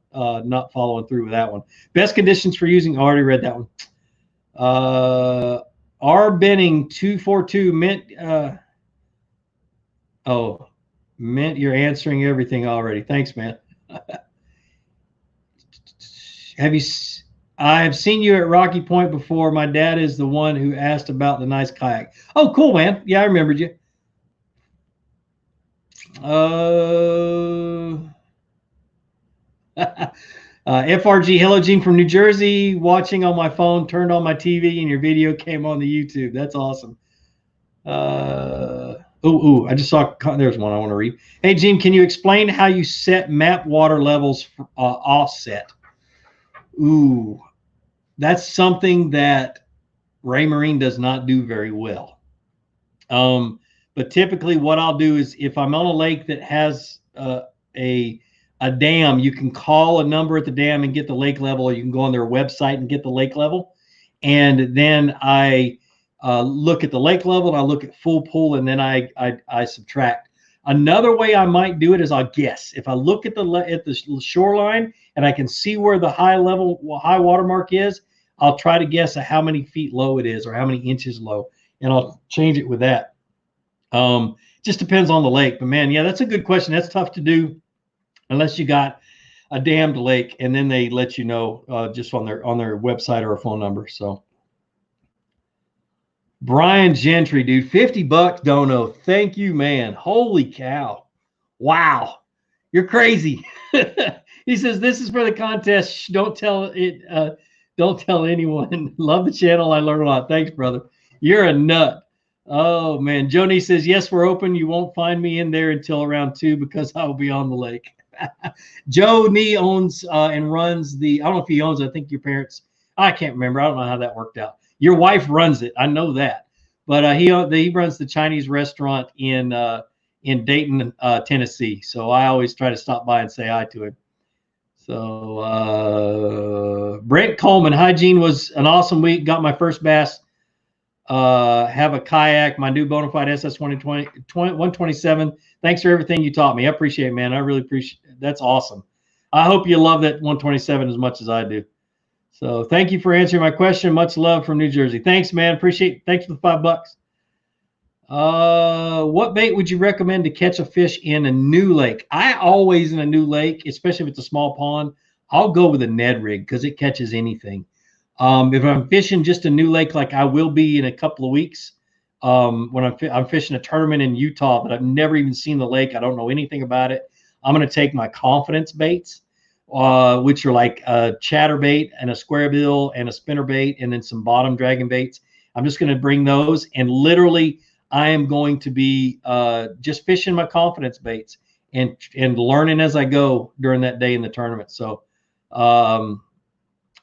following through with that one. Best conditions for using. I already read that one. R Benning 242 meant. Meant you're answering everything already. Thanks, man. I have seen you at Rocky Point before. My dad is the one who asked about the nice kayak. Oh, cool, man. Yeah, I remembered you. FRG, hello, Gene from New Jersey. Watching on my phone, turned on my TV, and your video came on the YouTube. That's awesome. I just saw, there's one I want to read. Hey, Gene, can you explain how you set map water levels offset? Ooh, that's something that Ray Marine does not do very well. But typically what I'll do is if I'm on a lake that has a dam, you can call a number at the dam and get the lake level, or you can go on their website and get the lake level. And then I look at the lake level, and I look at full pool, and then I subtract. Another way I might do it is I'll guess. If I look at the shoreline and I can see where the high water mark is, I'll try to guess how many feet low it is or how many inches low, and I'll change it with that. Just depends on the lake. But man, yeah, that's a good question. That's tough to do unless you got a dammed lake, and then they let you know just on their website or a phone number. So Brian Gentry, dude, $50, Dono. Thank you, man. Holy cow. Wow. You're crazy. He says, this is for the contest. Shh, don't tell anyone. Love the channel. I learned a lot. Thanks, brother. You're a nut. Oh, man. Joni says, yes, we're open. You won't find me in there until around 2 because I will be on the lake. Joe Nee owns and runs I don't know if he owns it. I think your parents, I can't remember. I don't know how that worked out. Your wife runs it. I know that. But he runs the Chinese restaurant in Dayton, Tennessee. So I always try to stop by and say hi to him. So Brent Coleman, hi, Gene, was an awesome week. Got my first bass. Have a kayak, my new Bonafide SS 127. Thanks for everything you taught me. I appreciate it, man. I really appreciate it. That's awesome. I hope you love that 127 as much as I do. So thank you for answering my question. Much love from New Jersey. Thanks, man. Appreciate it. Thanks for the $5. What bait would you recommend to catch a fish in a new lake? I always, in a new lake, especially if it's a small pond, I'll go with a Ned rig because it catches anything. If I'm fishing just a new lake, like I will be in a couple of weeks, when I'm fishing a tournament in Utah, but I've never even seen the lake, I don't know anything about it, I'm going to take my confidence baits, which are like a chatterbait and a square bill and a spinnerbait and then some bottom dragon baits. I'm just going to bring those, and literally I am going to be just fishing my confidence baits and learning as I go during that day in the tournament. So,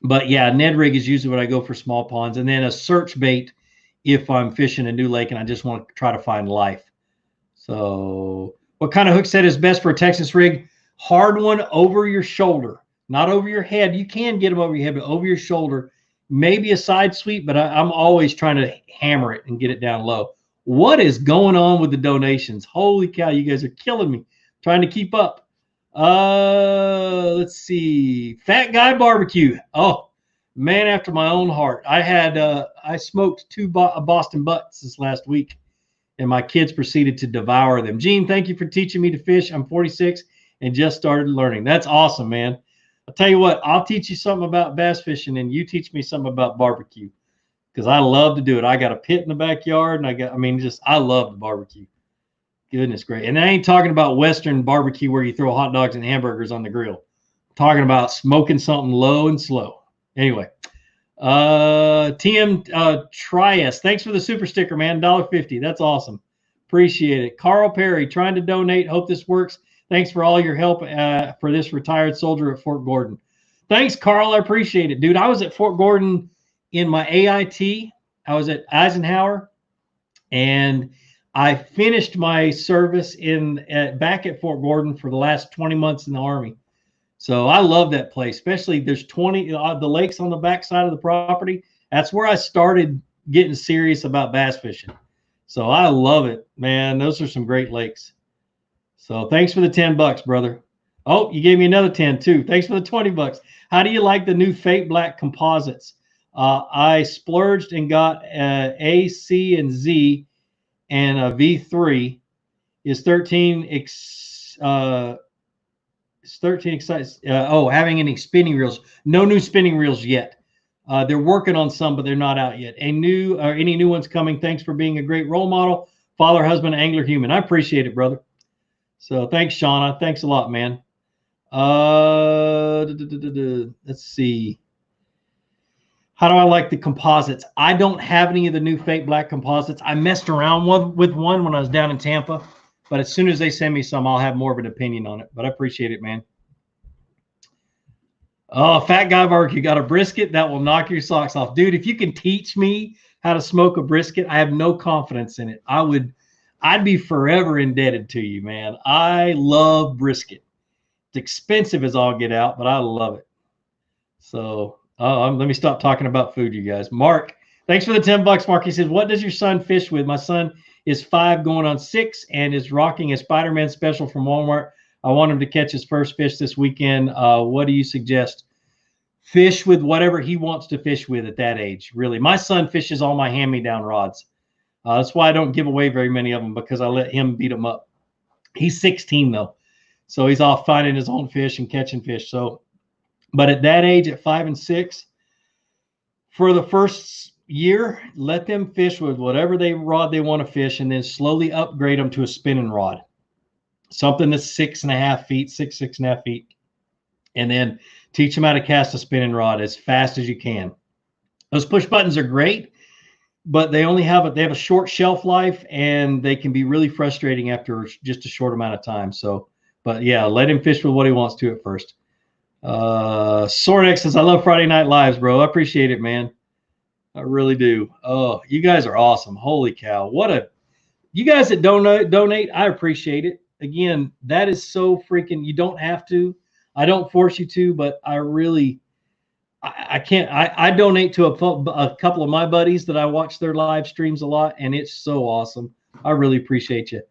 but yeah, Ned rig is usually what I go for small ponds, and then a search bait if I'm fishing a new lake and I just want to try to find life. So What kind of hook set is best for a Texas rig? Hard one over your shoulder, not over your head. You can get them over your head, but over your shoulder. Maybe a side sweep, but I'm always trying to hammer it and get it down low. What is going on with the donations? Holy cow, you guys are killing me. Trying to keep up. Let's see. Fat Guy Barbecue. Oh, man after my own heart. I smoked 2 Boston butts this last week, and my kids proceeded to devour them. Gene, thank you for teaching me to fish. I'm 46 and just started learning. That's awesome, man. I'll tell you what, I'll teach you something about bass fishing, and you teach me something about barbecue, because I love to do it. I got a pit in the backyard, and I love the barbecue. Goodness great. And I ain't talking about Western barbecue where you throw hot dogs and hamburgers on the grill. I'm talking about smoking something low and slow. Anyway, TM Trias, thanks for the super sticker, man. $1.50. That's awesome. Appreciate it. Carl Perry, trying to donate. Hope this works. Thanks for all your help for this retired soldier at Fort Gordon. Thanks, Carl. I appreciate it, dude. I was at Fort Gordon in my AIT. I was at Eisenhower, and I finished my service back at Fort Gordon for the last 20 months in the Army. So I love that place, especially there's the lakes on the back side of the property. That's where I started getting serious about bass fishing. So I love it, man. Those are some great lakes. So thanks for the $10, brother. Oh, you gave me another 10 too. Thanks for the $20. How do you like the new Fate Black composites? I splurged and got A, C, and Z, and a V3. Is 13 excited? Having any spinning reels? No new spinning reels yet. They're working on some, but they're not out yet. Any new ones coming? Thanks for being a great role model, father, husband, angler, human. I appreciate it, brother. So thanks, Shauna. Thanks a lot, man. Let's see. How do I like the composites? I don't have any of the new Fate Black composites. I messed around with one when I was down in Tampa, but as soon as they send me some, I'll have more of an opinion on it. But I appreciate it, man. Oh, Fat Guy Barbecue, got a brisket that will knock your socks off. Dude, if you can teach me how to smoke a brisket, I have no confidence in it. I'd be forever indebted to you, man. I love brisket. It's expensive as all get out, but I love it. So let me stop talking about food, you guys. Mark, thanks for the $10, Mark. He says, what does your son fish with? My son is 5 going on 6 and is rocking a Spider-Man special from Walmart. I want him to catch his first fish this weekend. What do you suggest? Fish with whatever he wants to fish with at that age, really. My son fishes all my hand-me-down rods. That's why I don't give away very many of them, because I let him beat them up. He's 16, though, so he's off finding his own fish and catching fish. So, but at that age, at 5 and 6, for the first year, let them fish with whatever rod they want to fish, and then slowly upgrade them to a spinning rod, something that's 6.5 feet, 6.5 feet, and then teach them how to cast a spinning rod as fast as you can. Those push buttons are great, but they have a short shelf life, and they can be really frustrating after just a short amount of time. So, but yeah, let him fish with what he wants to at first. Sornex says, I love Friday Night Lives, bro. I appreciate it, man. I really do. Oh, you guys are awesome. Holy cow. You guys that donate, I appreciate it. Again, that is so freaking, you don't have to. I don't force you to, but I really, I can't. I donate to a couple of my buddies that I watch their live streams a lot, and it's so awesome. I really appreciate you.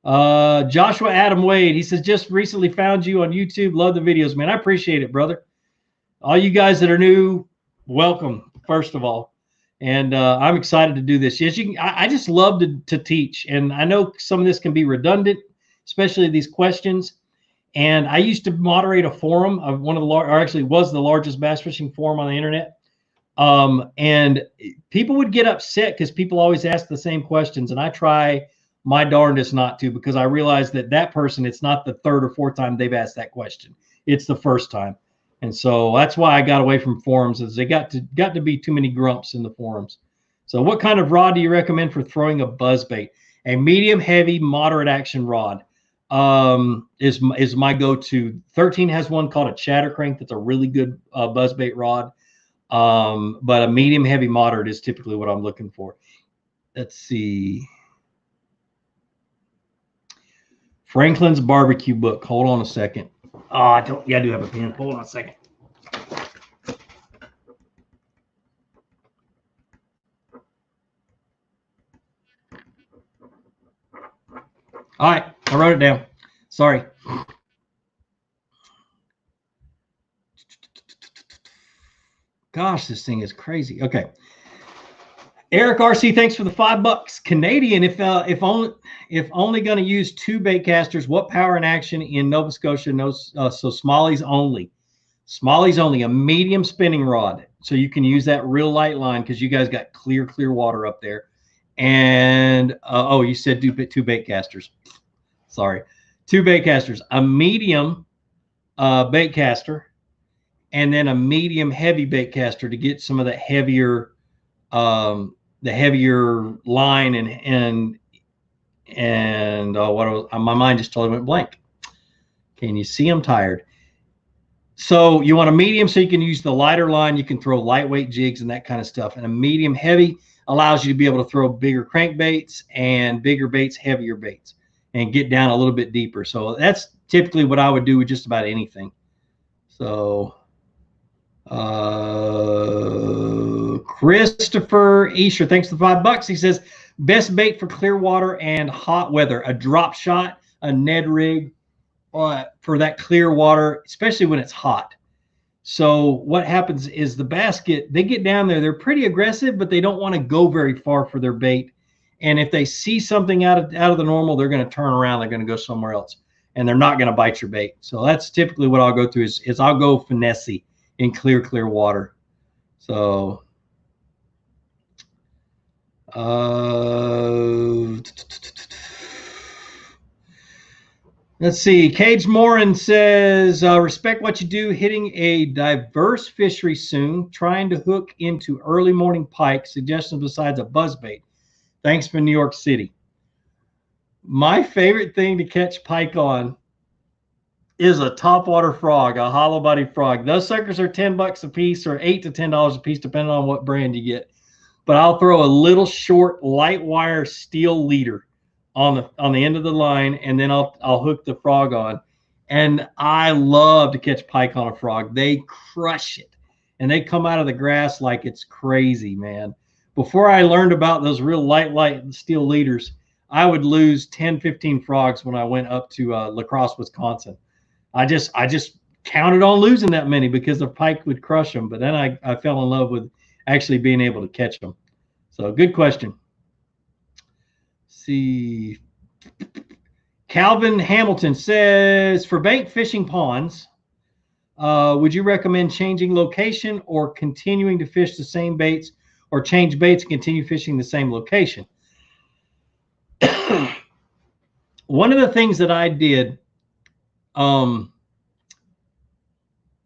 Joshua Adam Wade, he says, just recently found you on YouTube. Love the videos, man. I appreciate it, brother. All you guys that are new, welcome, first of all. And I'm excited to do this. Yes, I just love to teach, and I know some of this can be redundant, especially these questions. And I used to moderate a forum of was the largest bass fishing forum on the internet. And people would get upset because people always ask the same questions, and I try my darndest not to, because I realize that person, it's not the 3rd or 4th time they've asked that question. It's the first time. And so that's why I got away from forums, is they got to be too many grumps in the forums. So what kind of rod do you recommend for throwing a buzzbait? A medium heavy moderate action rod is my go-to. 13 has one called a Chatterbait that's a really good buzzbait rod. But a medium heavy moderate is typically what I'm looking for. Let's see. Franklin's barbecue book. Hold on a second. Oh, I do have a pen. Hold on a second. All right, I wrote it down. Sorry. Gosh, this thing is crazy. Okay. Eric RC, thanks for the $5. Canadian, if only going to use 2 bait casters, what power and action in Nova Scotia? No, so Smalley's only. Smalley's only a medium spinning rod, so you can use that real light line because you guys got clear water up there. And oh, you said 2 bait casters. Sorry, 2 bait casters, a medium bait caster, and then a medium heavy bait caster to get some of that heavier, the heavier line and my mind just totally went blank. Can you see I'm tired? So you want a medium so you can use the lighter line. You can throw lightweight jigs and that kind of stuff. And a medium heavy allows you to be able to throw bigger crankbaits and bigger baits, heavier baits, and get down a little bit deeper. So that's typically what I would do with just about anything. So Christopher Escher, thanks for the $5. He says, best bait for clear water and hot weather, a drop shot, a Ned rig, for that clear water, especially when it's hot. So what happens is the basket, they get down there, they're pretty aggressive, but they don't want to go very far for their bait. And if they see something out of the normal, they're going to turn around, they're going to go somewhere else, and they're not going to bite your bait. So that's typically what I'll go through is I'll go finesse in clear water. So let's see. Cage Morin says, respect what you do, hitting a diverse fishery soon, trying to hook into early morning pike. Suggestions besides a buzzbait. Thanks from New York City. My favorite thing to catch pike on is a topwater frog, a hollow body frog. Those suckers are $10 a piece or $8 to $10 a piece, depending on what brand you get. But I'll throw a little short light wire steel leader on the end of the line, and then I'll hook the frog on. And I love to catch pike on a frog. They crush it, and they come out of the grass like it's crazy, man. Before I learned about those real light steel leaders, I would lose 10, 15 frogs when I went up to La Crosse, Wisconsin. I just counted on losing that many because the pike would crush them. But then I fell in love with actually being able to catch them. So good question. See, Calvin Hamilton says, for bank fishing ponds, would you recommend changing location or continuing to fish the same baits, or change baits and continue fishing the same location? One of the things that I did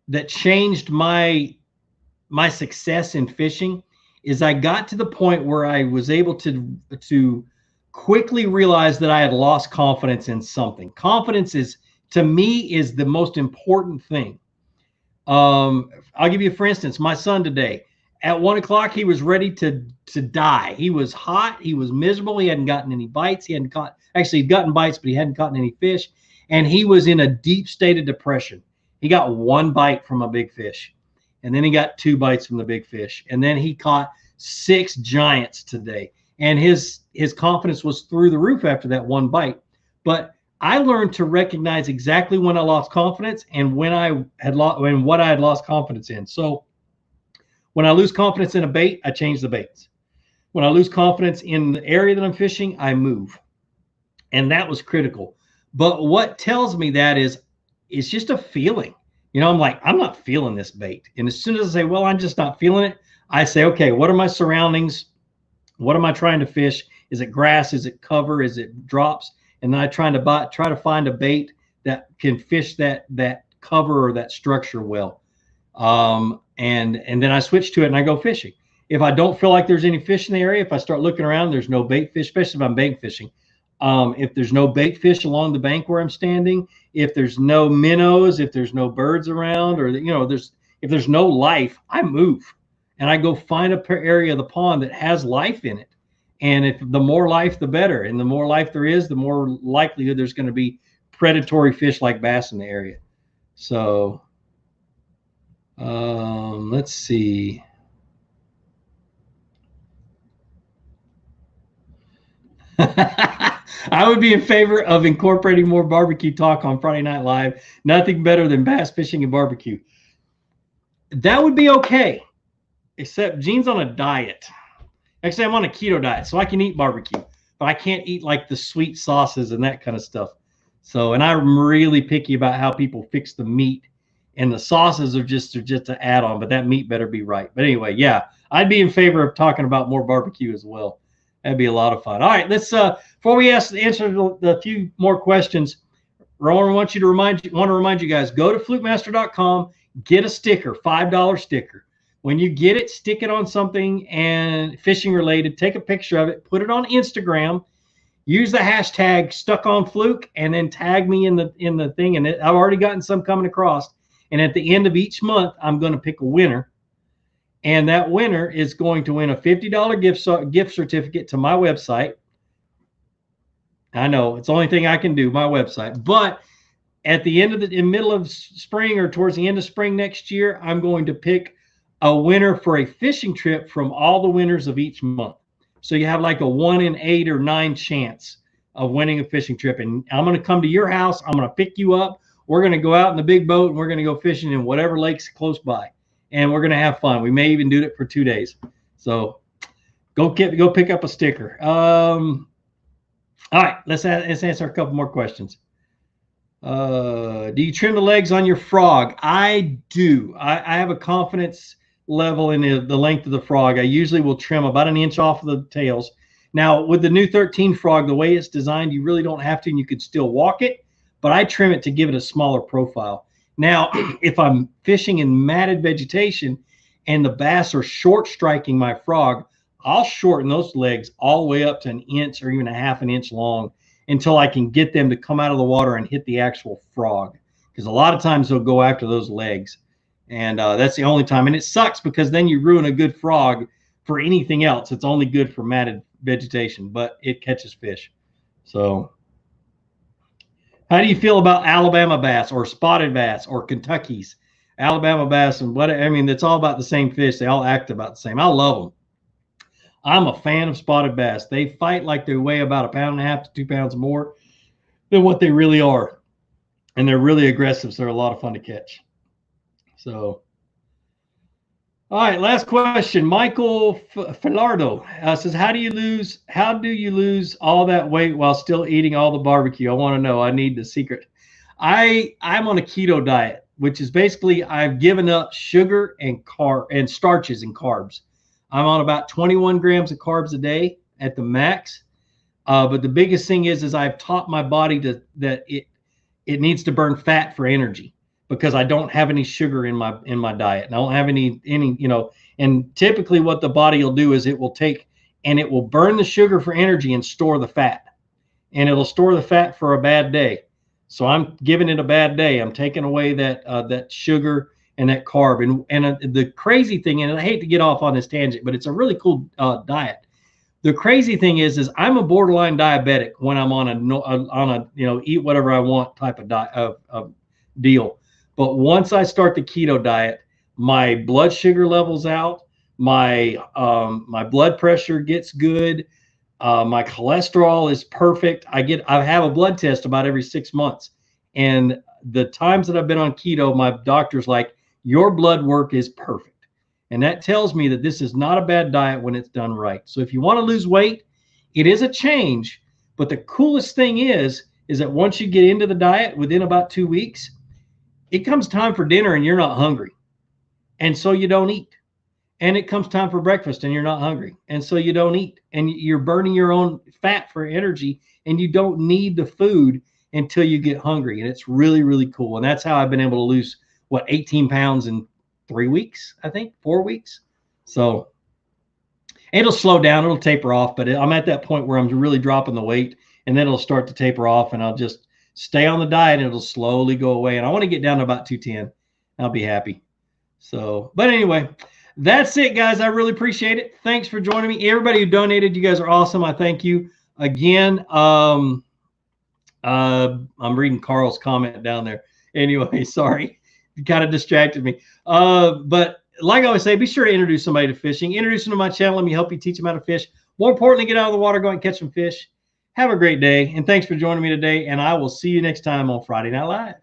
that changed my success in fishing is I got to the point where I was able to quickly realize that I had lost confidence in something. Confidence to me, is the most important thing. I'll give you, for instance, my son today. At 1 o'clock, he was ready to die. He was hot. He was miserable. He hadn't gotten any bites. He'd gotten bites, but he hadn't caught any fish. And he was in a deep state of depression. He got 1 bite from a big fish, and then he got 2 bites from the big fish. And then he caught 6 giants today. And his confidence was through the roof after that 1 bite. But I learned to recognize exactly when I lost confidence and when what I had lost confidence in. So when I lose confidence in a bait, I change the baits. When I lose confidence in the area that I'm fishing, I move. And that was critical. But what tells me that is, it's just a feeling. You know, I'm like, I'm not feeling this bait. And as soon as I say, well, I'm just not feeling it, I say, okay, what are my surroundings? What am I trying to fish? Is it grass? Is it cover? Is it drops? And then I try to find a bait that can fish that cover or that structure well. And then I switch to it and I go fishing. If I don't feel like there's any fish in the area, if I start looking around, there's no bait fish, especially if I'm bank fishing. If there's no bait fish along the bank where I'm standing, if there's no minnows, if there's no birds around, or if there's no life, I move and I go find a area of the pond that has life in it. And if the more life, the better. And the more life there is, the more likelihood there's going to be predatory fish like bass in the area. So let's see. I would be in favor of incorporating more barbecue talk on Friday Night Live. Nothing better than bass fishing and barbecue. That would be okay, except Gene's on a diet. Actually, I'm on a keto diet, so I can eat barbecue, but I can't eat like the sweet sauces and that kind of stuff. So, and I'm really picky about how people fix the meat, and the sauces are just an add-on, but that meat better be right. But anyway, yeah, I'd be in favor of talking about more barbecue as well. That'd be a lot of fun. All right, let's before we answer the few more questions, Rowan want to remind you guys, go to flukemaster.com, get a sticker, $5 sticker. When you get it, stick it on something and fishing related. Take a picture of it, put it on Instagram, use the hashtag #StuckOnFluke, and then tag me in the thing. And I've already gotten some coming across. And at the end of each month, I'm going to pick a winner. And that winner is going to win a $50 gift certificate to my website. I know it's the only thing I can do, my website. But at the end of in middle of spring or towards the end of spring next year, I'm going to pick a winner for a fishing trip from all the winners of each month. So you have like a 1 in 8 or 9 chance of winning a fishing trip. And I'm going to come to your house. I'm going to pick you up. We're going to go out in the big boat and we're going to go fishing in whatever lakes close by. And we're going to have fun. We may even do it for 2 days. So go pick up a sticker. All right, let's answer a couple more questions. Do you trim the legs on your frog? I do. I have a confidence level in the length of the frog. I usually will trim about 1 inch off of the tails. Now, with the new 13 frog, the way it's designed, you really don't have to, and you could still walk it, but I trim it to give it a smaller profile. Now, if I'm fishing in matted vegetation and the bass are short striking my frog, I'll shorten those legs all the way up to 1 inch or even 1/2 inch long until I can get them to come out of the water and hit the actual frog. Because a lot of times they'll go after those legs. And that's the only time. And it sucks because then you ruin a good frog for anything else. It's only good for matted vegetation, but it catches fish. So how do you feel about Alabama bass or spotted bass or Kentucky's? Alabama bass and what, I mean, it's all about the same fish. They all act about the same. I love them. I'm a fan of spotted bass. They fight like they weigh about 1.5 pounds to 2 pounds more than what they really are. And they're really aggressive, so they're a lot of fun to catch. So, all right, last question. Michael Filardo says, how do you lose all that weight while still eating all the barbecue? I want to know. I need the secret. I'm on a keto diet, which is basically I've given up sugar and starches and carbs. I'm on about 21 grams of carbs a day at the max. But the biggest thing is I've taught my body that it needs to burn fat for energy, because I don't have any sugar in my diet. And I don't have any, and typically what the body will do is it will burn the sugar for energy and store the fat. And it'll store the fat for a bad day. So I'm giving it a bad day. I'm taking away that sugar and that carb. And the crazy thing, and I hate to get off on this tangent, but it's a really cool diet. The crazy thing is I'm a borderline diabetic when I'm on a eat whatever I want type of deal. But once I start the keto diet, my blood sugar levels out, my blood pressure gets good, my cholesterol is perfect. I have a blood test about every 6 months, and the times that I've been on keto, my doctor's like, your blood work is perfect. And that tells me that this is not a bad diet when it's done right. So if you want to lose weight, it is a change. But the coolest thing is that once you get into the diet, within about 2 weeks, it comes time for dinner and you're not hungry. And so you don't eat. And it comes time for breakfast and you're not hungry. And so you don't eat. And you're burning your own fat for energy, and you don't need the food until you get hungry. And it's really, really cool. And that's how I've been able to lose, 18 pounds in 3 weeks, I think, 4 weeks. So it'll slow down, it'll taper off, but I'm at that point where I'm really dropping the weight, and then it'll start to taper off, and I'll just stay on the diet and it'll slowly go away. And I want to get down to about 210. I'll be happy. So, but anyway, that's it, guys. I really appreciate it. Thanks for joining me. Everybody who donated, you guys are awesome. I thank you again. I'm reading Carl's comment down there. Anyway, sorry, you kind of distracted me. But like I always say, be sure to introduce somebody to fishing. Introduce them to my channel. Let me help you teach them how to fish. More importantly, get out of the water, go out and catch some fish. Have a great day, and thanks for joining me today. And I will see you next time on Friday Night Live.